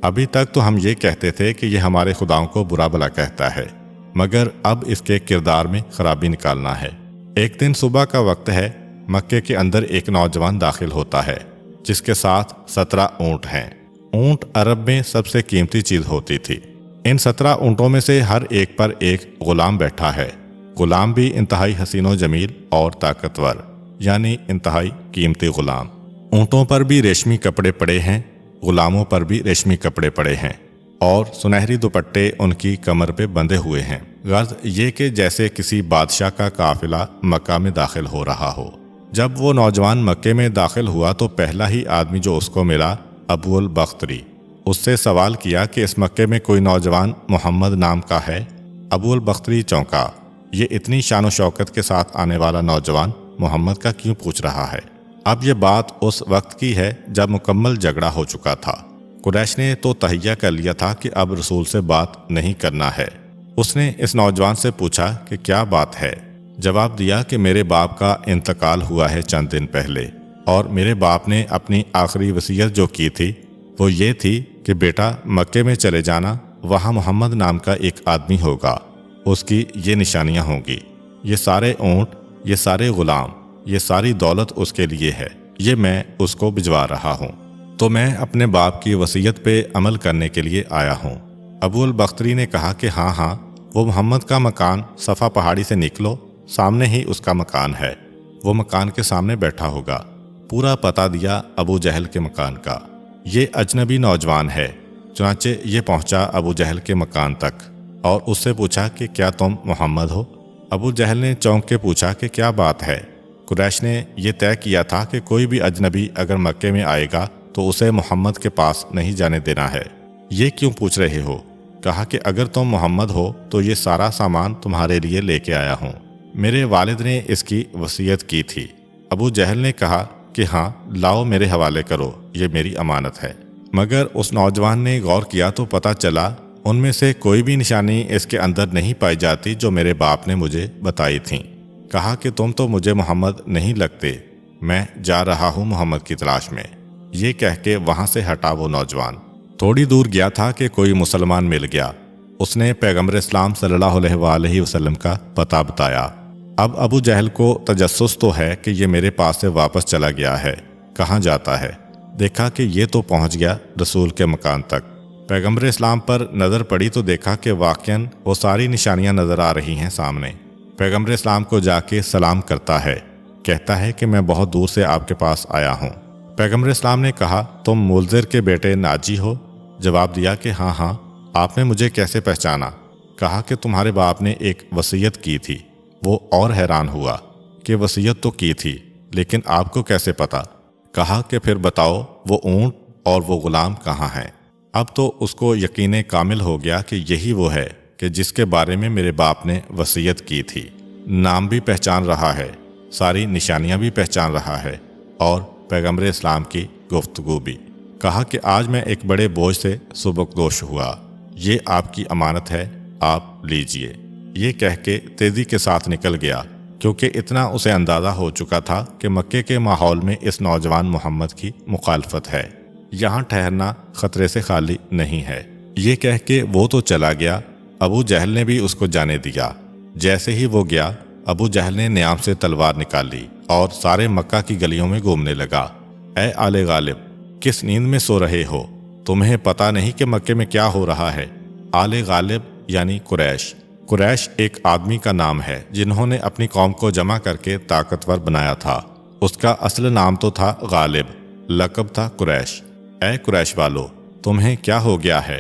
ابھی تک تو ہم یہ کہتے تھے کہ یہ ہمارے خداؤں کو برا بھلا کہتا ہے، مگر اب اس کے کردار میں خرابی نکالنا ہے۔ ایک دن صبح کا وقت ہے، مکے کے اندر ایک نوجوان داخل ہوتا ہے جس کے ساتھ 17 اونٹ ہیں۔ اونٹ عرب میں سب سے قیمتی چیز ہوتی تھی۔ ان 17 اونٹوں میں سے ہر ایک پر ایک غلام بیٹھا ہے۔ غلام بھی انتہائی حسین و جمیل اور طاقتور، یعنی انتہائی قیمتی غلام۔ اونٹوں پر بھی ریشمی کپڑے پڑے ہیں، غلاموں پر بھی ریشمی کپڑے پڑے ہیں، اور سنہری دوپٹے ان کی کمر پہ بندھے ہوئے ہیں۔ غرض یہ کہ جیسے کسی بادشاہ کا قافلہ مکہ میں داخل ہو رہا ہو۔ جب وہ نوجوان مکے میں داخل ہوا تو پہلا ہی آدمی جو اس کو ملا ابو البختری۔ اس سے سوال کیا کہ اس مکے میں کوئی نوجوان محمد نام کا ہے؟ ابو البختری چونکا، یہ اتنی شان و شوکت کے ساتھ آنے والا نوجوان محمد کا کیوں پوچھ رہا ہے؟ اب یہ بات اس وقت کی ہے جب مکمل جھگڑا ہو چکا تھا۔ قریش نے تو تہیہ کر لیا تھا کہ اب رسول سے بات نہیں کرنا ہے۔ اس نے اس نوجوان سے پوچھا کہ کیا بات ہے؟ جواب دیا کہ میرے باپ کا انتقال ہوا ہے چند دن پہلے، اور میرے باپ نے اپنی آخری وصیت جو کی تھی وہ یہ تھی کہ بیٹا مکے میں چلے جانا، وہاں محمد نام کا ایک آدمی ہوگا، اس کی یہ نشانیاں ہوں گی، یہ سارے اونٹ، یہ سارے غلام، یہ ساری دولت اس کے لیے ہے، یہ میں اس کو بھجوا رہا ہوں، تو میں اپنے باپ کی وصیت پہ عمل کرنے کے لیے آیا ہوں۔ ابو البختری نے کہا کہ ہاں ہاں، وہ محمد کا مکان صفا پہاڑی سے نکلو، سامنے ہی اس کا مکان ہے، وہ مکان کے سامنے بیٹھا ہوگا۔ پورا پتہ دیا ابو جہل کے مکان کا۔ یہ اجنبی نوجوان ہے۔ چنانچہ یہ پہنچا ابو جہل کے مکان تک اور اس سے پوچھا کہ کیا تم محمد ہو؟ ابو جہل نے چونک کے پوچھا کہ کیا بات ہے؟ قریش نے یہ طے کیا تھا کہ کوئی بھی اجنبی اگر مکے میں آئے گا تو اسے محمد کے پاس نہیں جانے دینا ہے۔ یہ کیوں پوچھ رہے ہو؟ کہا کہ اگر تم محمد ہو تو یہ سارا سامان تمہارے لیے لے کے آیا ہوں، میرے والد نے اس کی وصیت کی تھی۔ ابو جہل نے کہا کہ ہاں لاؤ میرے حوالے کرو، یہ میری امانت ہے۔ مگر اس نوجوان نے غور کیا تو پتہ چلا ان میں سے کوئی بھی نشانی اس کے اندر نہیں پائی جاتی جو میرے باپ نے مجھے بتائی تھیں۔ کہا کہ تم تو مجھے محمد نہیں لگتے، میں جا رہا ہوں محمد کی تلاش میں۔ یہ کہہ کے وہاں سے ہٹا وہ نوجوان۔ تھوڑی دور گیا تھا کہ کوئی مسلمان مل گیا۔ اس نے پیغمبر اسلام صلی اللہ علیہ وآلہ وسلم کا پتہ بتایا۔ اب ابو جہل کو تجسس تو ہے کہ یہ میرے پاس سے واپس چلا گیا ہے، کہاں جاتا ہے۔ دیکھا کہ یہ تو پہنچ گیا رسول کے مکان تک۔ پیغمبر اسلام پر نظر پڑی تو دیکھا کہ واقعاً وہ ساری نشانیاں نظر آ رہی ہیں سامنے۔ پیغمبر اسلام کو جا کے سلام کرتا ہے، کہتا ہے کہ میں بہت دور سے آپ کے پاس آیا ہوں۔ پیغمبر اسلام نے کہا تم ملزر کے بیٹے ناجی ہو؟ جواب دیا کہ ہاں ہاں۔ آپ نے مجھے کیسے پہچانا؟ کہا کہ تمہارے باپ نے ایک وصیت کی تھی۔ وہ اور حیران ہوا کہ وصیت تو کی تھی لیکن آپ کو کیسے پتا؟ کہا کہ پھر بتاؤ وہ اونٹ اور وہ غلام کہاں ہیں؟ اب تو اس کو یقین کامل ہو گیا کہ یہی وہ ہے کہ جس کے بارے میں میرے باپ نے وصیت کی تھی۔ نام بھی پہچان رہا ہے، ساری نشانیاں بھی پہچان رہا ہے اور پیغمبر اسلام کی گفتگو بھی۔ کہا کہ آج میں ایک بڑے بوجھ سے سبکدوش ہوا، یہ آپ کی امانت ہے، آپ لیجئے۔ یہ کہہ کے تیزی کے ساتھ نکل گیا، کیونکہ اتنا اسے اندازہ ہو چکا تھا کہ مکے کے ماحول میں اس نوجوان محمد کی مخالفت ہے، یہاں ٹھہرنا خطرے سے خالی نہیں ہے۔ یہ کہہ کے وہ تو چلا گیا، ابو جہل نے بھی اس کو جانے دیا۔ جیسے ہی وہ گیا، ابو جہل نے نیام سے تلوار نکال لی اور سارے مکہ کی گلیوں میں گھومنے لگا۔ اے آل غالب، کس نیند میں سو رہے ہو؟ تمہیں پتہ نہیں کہ مکے میں کیا ہو رہا ہے؟ آل غالب یعنی قریش۔ قریش ایک آدمی کا نام ہے جنہوں نے اپنی قوم کو جمع کر کے طاقتور بنایا تھا۔ اس کا اصل نام تو تھا غالب، لقب تھا قریش۔ اے قریش والو، تمہیں کیا ہو گیا ہے؟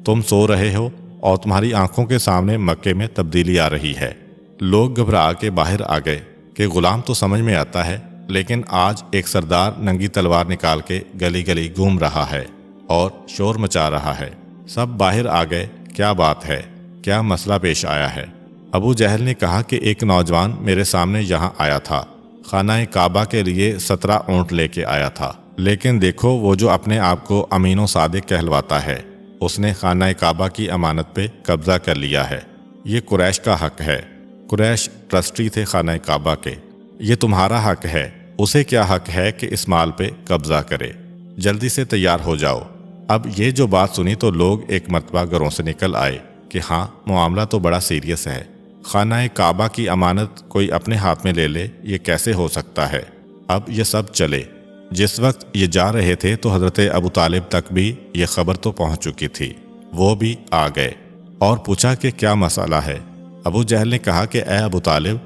تم سو رہے ہو اور تمہاری آنکھوں کے سامنے مکے میں تبدیلی آ رہی ہے۔ لوگ گھبرا کے باہر آ گئے کہ غلام تو سمجھ میں آتا ہے، لیکن آج ایک سردار ننگی تلوار نکال کے گلی گلی گھوم رہا ہے اور شور مچا رہا ہے۔ سب باہر آ گئے، کیا بات ہے؟ کیا مسئلہ پیش آیا ہے؟ ابو جہل نے کہا کہ ایک نوجوان میرے سامنے یہاں آیا تھا، خانہ کعبہ کے لیے 17 اونٹ لے کے آیا تھا، لیکن دیکھو وہ جو اپنے آپ کو امین و صادق کہلواتا ہے، اس نے خانہ کعبہ کی امانت پہ قبضہ کر لیا ہے۔ یہ قریش کا حق ہے، قریش ٹرسٹی تھے خانہ کعبہ کے، یہ تمہارا حق ہے، اسے کیا حق ہے کہ اس مال پہ قبضہ کرے؟ جلدی سے تیار ہو جاؤ۔ اب یہ جو بات سنی تو لوگ ایک مرتبہ گھروں سے نکل آئے کہ ہاں معاملہ تو بڑا سیریس ہے، خانہ کعبہ کی امانت کوئی اپنے ہاتھ میں لے لے، یہ کیسے ہو سکتا ہے؟ اب یہ سب چلے۔ جس وقت یہ جا رہے تھے تو حضرت ابو طالب تک بھی یہ خبر تو پہنچ چکی تھی، وہ بھی آ گئے اور پوچھا کہ کیا مسئلہ ہے؟ ابو جہل نے کہا کہ اے ابو طالب،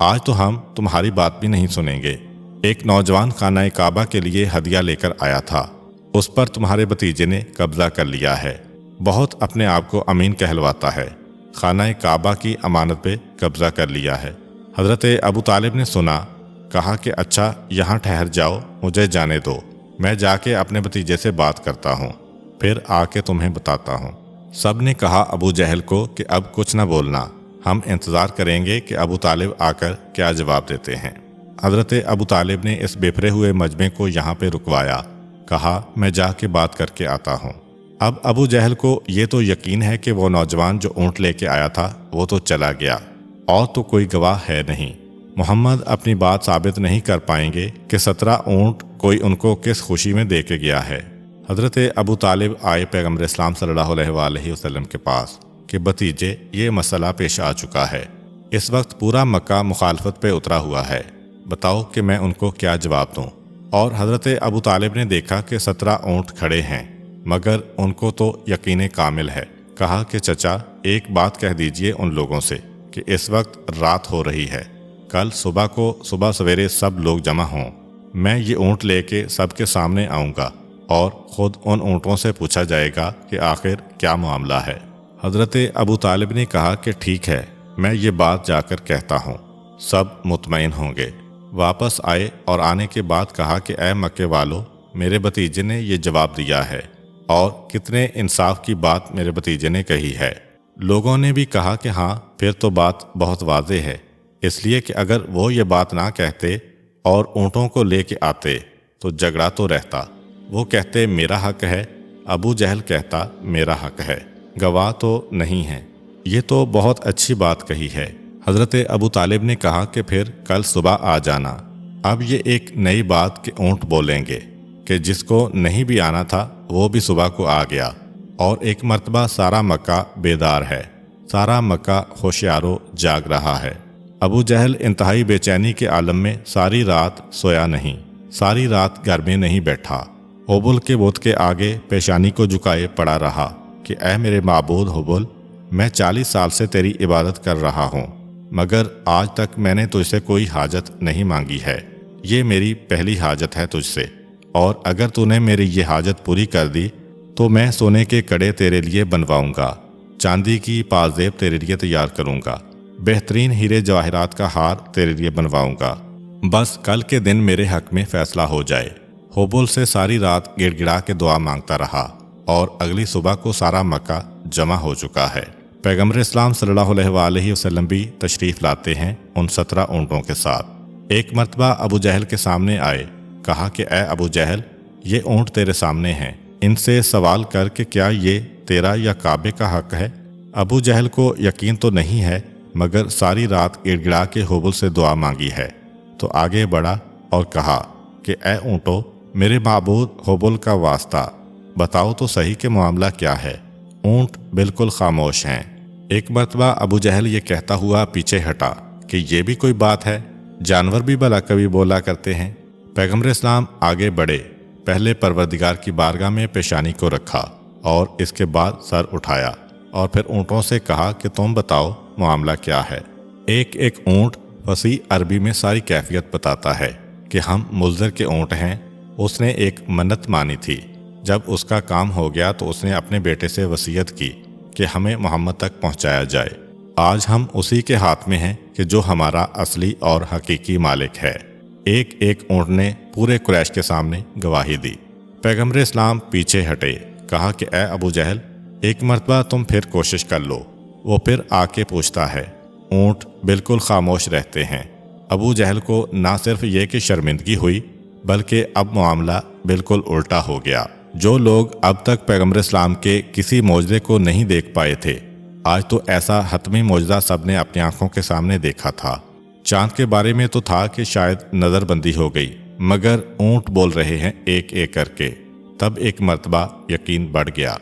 آج تو ہم تمہاری بات بھی نہیں سنیں گے۔ ایک نوجوان خانہ کعبہ کے لیے ہدیہ لے کر آیا تھا، اس پر تمہارے بھتیجے نے قبضہ کر لیا ہے، بہت اپنے آپ کو امین کہلواتا ہے، خانہ کعبہ کی امانت پہ قبضہ کر لیا ہے۔ حضرت ابو طالب نے سنا، کہا کہ اچھا یہاں ٹھہر جاؤ، مجھے جانے دو، میں جا کے اپنے بھتیجے سے بات کرتا ہوں، پھر آ کے تمہیں بتاتا ہوں۔ سب نے کہا ابو جہل کو کہ اب کچھ نہ بولنا، ہم انتظار کریں گے کہ ابو طالب آ کر کیا جواب دیتے ہیں۔ حضرت ابو طالب نے اس بفرے ہوئے مجمع کو یہاں پہ رکوایا، کہا میں جا کے بات کر کے آتا ہوں۔ اب ابو جہل کو یہ تو یقین ہے کہ وہ نوجوان جو اونٹ لے کے آیا تھا وہ تو چلا گیا، اور تو کوئی گواہ ہے نہیں۔ محمد اپنی بات ثابت نہیں کر پائیں گے کہ 17 اونٹ کوئی ان کو کس خوشی میں دے کے گیا ہے۔ حضرت ابو طالب آئے پیغمبر اسلام صلی اللہ علیہ وآلہ وسلم کے پاس کہ بھتیجے یہ مسئلہ پیش آ چکا ہے، اس وقت پورا مکہ مخالفت پہ اترا ہوا ہے، بتاؤ کہ میں ان کو کیا جواب دوں؟ اور حضرت ابو طالب نے دیکھا کہ 17 اونٹ کھڑے ہیں، مگر ان کو تو یقین کامل ہے۔ کہا کہ چچا ایک بات کہہ دیجئے ان لوگوں سے کہ اس وقت رات ہو رہی ہے، کل صبح سویرے سب لوگ جمع ہوں، میں یہ اونٹ لے کے سب کے سامنے آؤں گا اور خود ان اونٹوں سے پوچھا جائے گا کہ آخر کیا معاملہ ہے۔ حضرت ابو طالب نے کہا کہ ٹھیک ہے، میں یہ بات جا کر کہتا ہوں، سب مطمئن ہوں گے۔ واپس آئے اور آنے کے بعد کہا کہ اے مکے والو، میرے بھتیجے نے یہ جواب دیا ہے، اور کتنے انصاف کی بات میرے بھتیجے نے کہی ہے۔ لوگوں نے بھی کہا کہ ہاں پھر تو بات بہت واضح ہے، اس لیے کہ اگر وہ یہ بات نہ کہتے اور اونٹوں کو لے کے آتے تو جھگڑا تو رہتا۔ وہ کہتے میرا حق ہے، ابو جہل کہتا میرا حق ہے، گواہ تو نہیں ہے۔ یہ تو بہت اچھی بات کہی ہے۔ حضرت ابو طالب نے کہا کہ پھر کل صبح آ جانا۔ اب یہ ایک نئی بات کہ اونٹ بولیں گے کہ جس کو نہیں بھی آنا تھا وہ بھی صبح کو آ گیا، اور ایک مرتبہ سارا مکہ بیدار ہے، سارا مکہ ہوشیارو جاگ رہا ہے۔ ابو جہل انتہائی بے چینی کے عالم میں ساری رات سویا نہیں، ساری رات گھر میں نہیں بیٹھا، حبل کے بت کے آگے پیشانی کو جھکائے پڑا رہا کہ اے میرے معبود حبل، میں 40 سال سے تیری عبادت کر رہا ہوں، مگر آج تک میں نے تجھ سے کوئی حاجت نہیں مانگی ہے۔ یہ میری پہلی حاجت ہے تجھ سے، اور اگر تو نے میری یہ حاجت پوری کر دی تو میں سونے کے کڑے تیرے لیے بنواؤں گا، چاندی کی پازیب تیرے لیے تیار کروں گا، بہترین ہیرے جواہرات کا ہار تیرے لیے بنواؤں گا، بس کل کے دن میرے حق میں فیصلہ ہو جائے۔ حبل سے ساری رات گڑ گڑا کے دعا مانگتا رہا، اور اگلی صبح کو سارا مکہ جمع ہو چکا ہے۔ پیغمبر اسلام صلی اللہ علیہ وآلہ وسلم بھی تشریف لاتے ہیں ان 17 اونٹوں کے ساتھ۔ ایک مرتبہ ابو جہل کے سامنے آئے، کہا کہ اے ابو جہل، یہ اونٹ تیرے سامنے ہیں، ان سے سوال کر کہ کیا یہ تیرا یا کعبے کا حق ہے۔ ابو جہل کو یقین تو نہیں ہے، مگر ساری رات گڑ گڑا کے حبل سے دعا مانگی ہے، تو آگے بڑھا اور کہا کہ اے اونٹو، میرے معبود حبل کا واسطہ بتاؤ تو صحیح کہ معاملہ کیا ہے۔ اونٹ بالکل خاموش ہیں۔ ایک مرتبہ ابو جہل یہ کہتا ہوا پیچھے ہٹا کہ یہ بھی کوئی بات ہے، جانور بھی بھلا کبھی بولا کرتے ہیں۔ پیغمبر اسلام آگے بڑھے، پہلے پروردگار کی بارگاہ میں پیشانی کو رکھا اور اس کے بعد سر اٹھایا، اور پھر اونٹوں سے کہا کہ تم بتاؤ معاملہ کیا ہے۔ ایک ایک اونٹ فصیح عربی میں ساری کیفیت بتاتا ہے کہ ہم ملزر کے اونٹ ہیں۔ اس نے ایک منت مانی تھی، جب اس کا کام ہو گیا تو اس نے اپنے بیٹے سے وصیت کی کہ ہمیں محمد تک پہنچایا جائے۔ آج ہم اسی کے ہاتھ میں ہیں کہ جو ہمارا اصلی اور حقیقی مالک ہے۔ ایک ایک اونٹ نے پورے قریش کے سامنے گواہی دی۔ پیغمبر اسلام پیچھے ہٹے، کہا کہ اے ابو جہل، ایک مرتبہ تم پھر کوشش کر لو۔ وہ پھر آ کے پوچھتا ہے، اونٹ بالکل خاموش رہتے ہیں۔ ابو جہل کو نہ صرف یہ کہ شرمندگی ہوئی، بلکہ اب معاملہ بالکل الٹا ہو گیا۔ جو لوگ اب تک پیغمبر اسلام کے کسی معجزے کو نہیں دیکھ پائے تھے، آج تو ایسا حتمی معجزہ سب نے اپنی آنکھوں کے سامنے دیکھا تھا۔ چاند کے بارے میں تو تھا کہ شاید نظر بندی ہو گئی، مگر اونٹ بول رہے ہیں ایک ایک کر کے۔ تب ایک مرتبہ یقین بڑھ گیا۔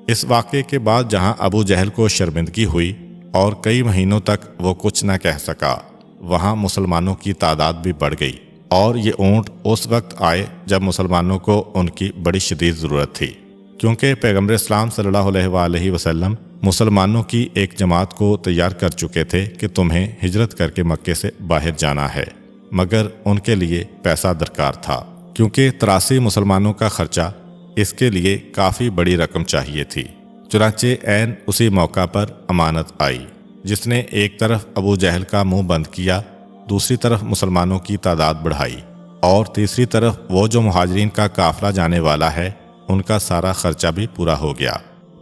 اس واقعے کے بعد جہاں ابو جہل کو شرمندگی ہوئی اور کئی مہینوں تک وہ کچھ نہ کہہ سکا، وہاں مسلمانوں کی تعداد بھی بڑھ گئی، اور یہ اونٹ اس وقت آئے جب مسلمانوں کو ان کی بڑی شدید ضرورت تھی، کیونکہ پیغمبر اسلام صلی اللہ علیہ وآلہ وسلم مسلمانوں کی ایک جماعت کو تیار کر چکے تھے کہ تمہیں ہجرت کر کے مکے سے باہر جانا ہے، مگر ان کے لیے پیسہ درکار تھا، کیونکہ 83 مسلمانوں کا خرچہ، اس کے لیے کافی بڑی رقم چاہیے تھی۔ چنانچہ عین اسی موقع پر امانت آئی، جس نے ایک طرف ابو جہل کا منہ بند کیا، دوسری طرف مسلمانوں کی تعداد بڑھائی، اور تیسری طرف وہ جو مہاجرین کا قافلہ جانے والا ہے ان کا سارا خرچہ بھی پورا ہو گیا۔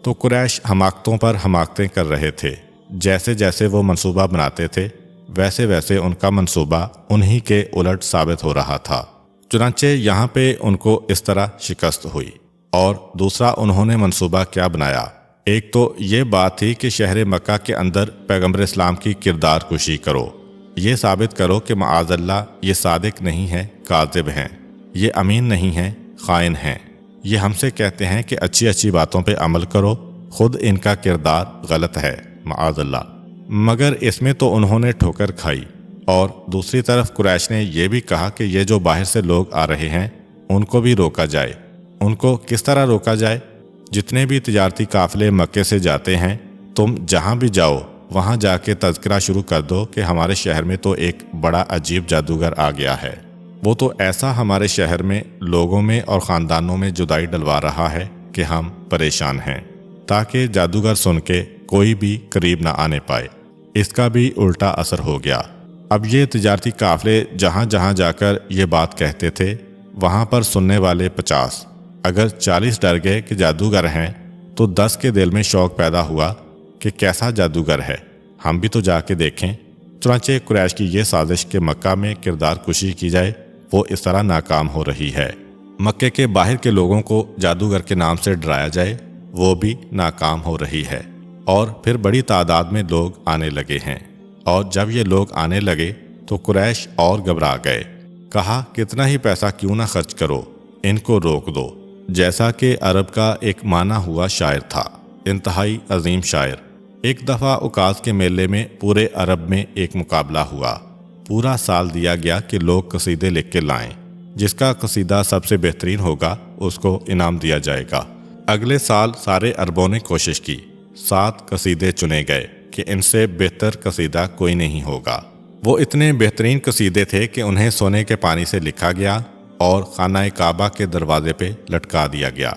تو قریش حماقتوں پر حماقتیں کر رہے تھے۔ جیسے جیسے وہ منصوبہ بناتے تھے، ویسے ویسے ان کا منصوبہ انہی کے الٹ ثابت ہو رہا تھا۔ چنانچہ یہاں پہ ان کو اس طرح شکست ہوئی۔ اور دوسرا انہوں نے منصوبہ کیا بنایا؟ ایک تو یہ بات تھی کہ شہر مکہ کے اندر پیغمبر اسلام کی کردار کشی کرو، یہ ثابت کرو کہ معاذ اللہ یہ صادق نہیں ہے، کاذب ہیں، یہ امین نہیں ہیں، خائن ہیں، یہ ہم سے کہتے ہیں کہ اچھی اچھی باتوں پہ عمل کرو، خود ان کا کردار غلط ہے، معاذ اللہ۔ مگر اس میں تو انہوں نے ٹھوکر کھائی۔ اور دوسری طرف قریش نے یہ بھی کہا کہ یہ جو باہر سے لوگ آ رہے ہیں ان کو بھی روکا جائے۔ ان کو کس طرح روکا جائے؟ جتنے بھی تجارتی قافلے مکے سے جاتے ہیں، تم جہاں بھی جاؤ وہاں جا کے تذکرہ شروع کر دو کہ ہمارے شہر میں تو ایک بڑا عجیب جادوگر آ گیا ہے، وہ تو ایسا ہمارے شہر میں لوگوں میں اور خاندانوں میں جدائی ڈلوا رہا ہے کہ ہم پریشان ہیں، تاکہ جادوگر سن کے کوئی بھی قریب نہ آنے پائے۔ اس کا بھی الٹا اثر ہو گیا۔ اب یہ تجارتی قافلے جہاں جہاں جا کر یہ بات کہتے تھے، وہاں پر سننے والے 50، اگر 40 ڈر گئے کہ جادوگر ہیں تو 10 کے دل میں شوق پیدا ہوا کہ کیسا جادوگر ہے، ہم بھی تو جا کے دیکھیں۔ چنانچہ قریش کی یہ سازش کہ مکہ میں کردار کشی کی جائے وہ اس طرح ناکام ہو رہی ہے، مکے کے باہر کے لوگوں کو جادوگر کے نام سے ڈرایا جائے وہ بھی ناکام ہو رہی ہے، اور پھر بڑی تعداد میں لوگ آنے لگے ہیں۔ اور جب یہ لوگ آنے لگے تو قریش اور گھبرا گئے، کہا کتنا ہی پیسہ کیوں نہ خرچ کرو، ان کو روک دو۔ جیسا کہ عرب کا ایک مانا ہوا شاعر تھا، انتہائی عظیم شاعر۔ ایک دفعہ عکاظ کے میلے میں پورے عرب میں ایک مقابلہ ہوا، پورا سال دیا گیا کہ لوگ قصیدے لکھ کے لائیں، جس کا قصیدہ سب سے بہترین ہوگا اس کو انعام دیا جائے گا۔ اگلے سال سارے عربوں نے کوشش کی، 7 قصیدے چنے گئے کہ ان سے بہتر قصیدہ کوئی نہیں ہوگا۔ وہ اتنے بہترین قصیدے تھے کہ انہیں سونے کے پانی سے لکھا گیا اور خانہ کعبہ کے دروازے پہ لٹکا دیا گیا۔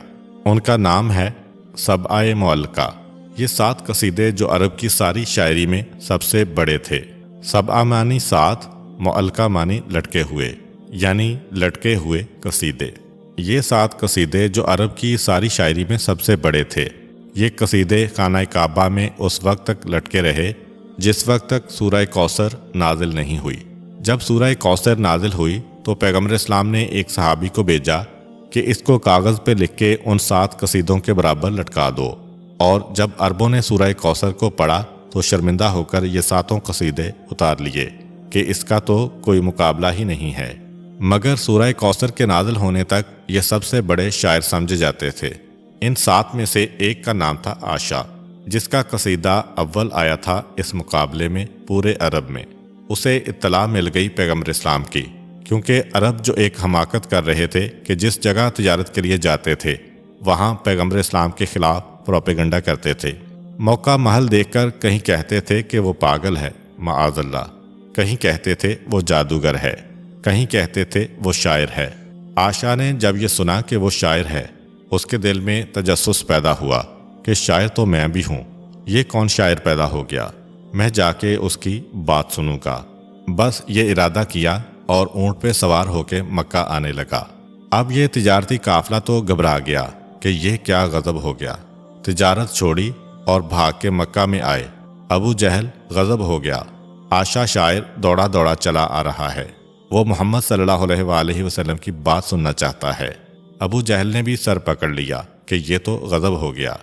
ان کا نام ہے سبعہ معلقہ۔ یہ 7 قصیدے جو عرب کی ساری شاعری میں سب سے بڑے تھے۔ سبعہ معنی 7، معلقہ معنی لٹکے ہوئے، یعنی لٹکے ہوئے قصیدے۔ یہ 7 قصیدے جو عرب کی ساری شاعری میں سب سے بڑے تھے، یہ قصیدے خانہ کعبہ میں اس وقت تک لٹکے رہے جس وقت تک سورہ کوثر نازل نہیں ہوئی۔ جب سورہ کوثر نازل ہوئی تو پیغمبر اسلام نے ایک صحابی کو بھیجا کہ اس کو کاغذ پہ لکھ کے ان 7 قصیدوں کے برابر لٹکا دو، اور جب عربوں نے سورہ کوثر کو پڑھا تو شرمندہ ہو کر یہ 7 قصیدے اتار لیے کہ اس کا تو کوئی مقابلہ ہی نہیں ہے۔ مگر سورہ کوثر کے نازل ہونے تک یہ سب سے بڑے شاعر سمجھے جاتے تھے۔ ان 7 میں سے ایک کا نام تھا عاشا، جس کا قصیدہ اول آیا تھا اس مقابلے میں پورے عرب میں۔ اسے اطلاع مل گئی پیغمبر اسلام کی، کیونکہ عرب جو ایک حماقت کر رہے تھے کہ جس جگہ تجارت کے لیے جاتے تھے وہاں پیغمبر اسلام کے خلاف پروپیگنڈا کرتے تھے۔ موقع محل دیکھ کر کہیں کہتے تھے کہ وہ پاگل ہے، معاذ اللہ، کہیں کہتے تھے وہ جادوگر ہے، کہیں کہتے تھے وہ شاعر ہے۔ عاشا نے جب یہ سنا کہ وہ شاعر ہے، اس کے دل میں تجسس پیدا ہوا کہ شاعر تو میں بھی ہوں، یہ کون شاعر پیدا ہو گیا، میں جا کے اس کی بات سنوں گا۔ بس یہ ارادہ کیا اور اونٹ پہ سوار ہو کے مکہ آنے لگا۔ اب یہ تجارتی قافلہ تو گھبرا گیا کہ یہ کیا غضب ہو گیا، تجارت چھوڑی اور بھاگ کے مکہ میں آئے۔ ابو جہل غضب ہو گیا، عاشا شاعر دوڑا دوڑا چلا آ رہا ہے، وہ محمد صلی اللہ علیہ وآلہ وسلم کی بات سننا چاہتا ہے۔ ابو جہل نے بھی سر پکڑ لیا کہ یہ تو غضب ہو گیا،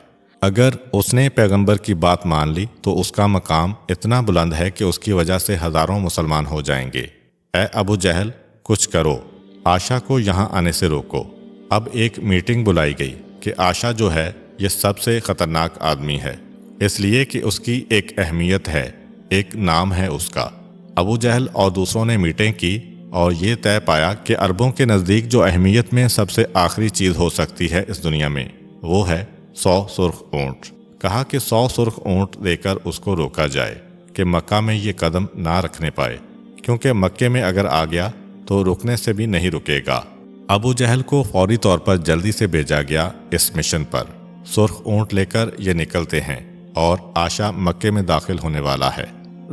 اگر اس نے پیغمبر کی بات مان لی تو اس کا مقام اتنا بلند ہے کہ اس کی وجہ سے ہزاروں مسلمان ہو جائیں گے۔ اے ابو جہل، کچھ کرو، عاشا کو یہاں آنے سے روکو۔ اب ایک میٹنگ بلائی گئی کہ عاشا جو ہے یہ سب سے خطرناک آدمی ہے، اس لیے کہ اس کی ایک اہمیت ہے، ایک نام ہے اس کا۔ ابو جہل اور دوسروں نے میٹنگ کی اور یہ طے پایا کہ عربوں کے نزدیک جو اہمیت میں سب سے آخری چیز ہو سکتی ہے اس دنیا میں وہ ہے 100 سرخ اونٹ۔ کہا کہ 100 سرخ اونٹ دے کر اس کو روکا جائے کہ مکہ میں یہ قدم نہ رکھنے پائے، کیونکہ مکے میں اگر آ گیا تو رکنے سے بھی نہیں رکے گا۔ ابو جہل کو فوری طور پر جلدی سے بھیجا گیا اس مشن پر۔ سرخ اونٹ لے کر یہ نکلتے ہیں اور عاشا مکے میں داخل ہونے والا ہے۔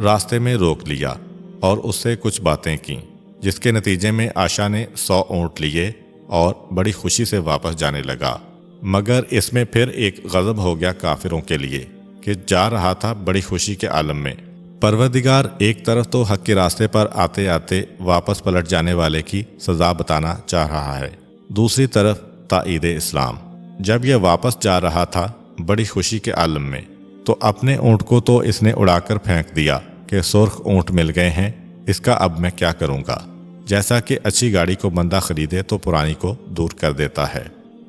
راستے میں روک لیا اور اس سے کچھ باتیں کیں، جس کے نتیجے میں عاشا نے 100 اونٹ لیے اور بڑی خوشی سے واپس جانے لگا۔ مگر اس میں پھر ایک غضب ہو گیا کافروں کے لیے کہ جا رہا تھا بڑی خوشی کے عالم میں۔ پروردگار ایک طرف تو حق کے راستے پر آتے آتے واپس پلٹ جانے والے کی سزا بتانا چاہ رہا ہے، دوسری طرف تائید اسلام۔ جب یہ واپس جا رہا تھا بڑی خوشی کے عالم میں تو اپنے اونٹ کو تو اس نے اڑا کر پھینک دیا کہ سرخ اونٹ مل گئے ہیں، اس کا اب میں کیا کروں گا۔ جیسا کہ اچھی گاڑی کو بندہ خریدے تو پرانی کو دور کر دیتا ہے۔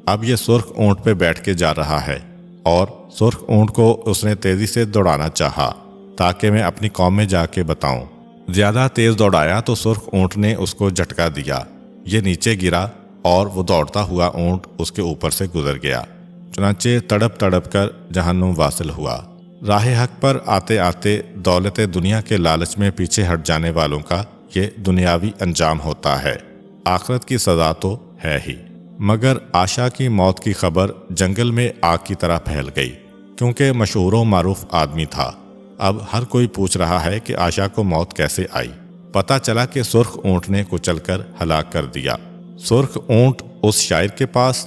اب یہ سرخ اونٹ پہ بیٹھ کے جا رہا ہے اور سرخ اونٹ کو اس نے تیزی سے دوڑانا چاہا تاکہ میں اپنی قوم میں جا کے بتاؤں۔ زیادہ تیز دوڑایا تو سرخ اونٹ نے اس کو جھٹکا دیا، یہ نیچے گرا اور وہ دوڑتا ہوا اونٹ اس کے اوپر سے گزر گیا۔ چنانچہ تڑپ تڑپ کر جہنم واصل ہوا۔ راہ حق پر آتے آتے دولت دنیا کے لالچ میں پیچھے ہٹ جانے والوں کا یہ دنیاوی انجام ہوتا ہے، آخرت کی سزا تو ہے ہی۔ مگر عاشا کی موت کی خبر جنگل میں آگ کی طرح پھیل گئی، کیونکہ مشہور و معروف آدمی تھا۔ اب ہر کوئی پوچھ رہا ہے کہ عاشا کو موت کیسے آئی۔ پتہ چلا کہ سرخ اونٹ نے کچل کر ہلاک کر دیا۔ سرخ اونٹ اس شاعر کے پاس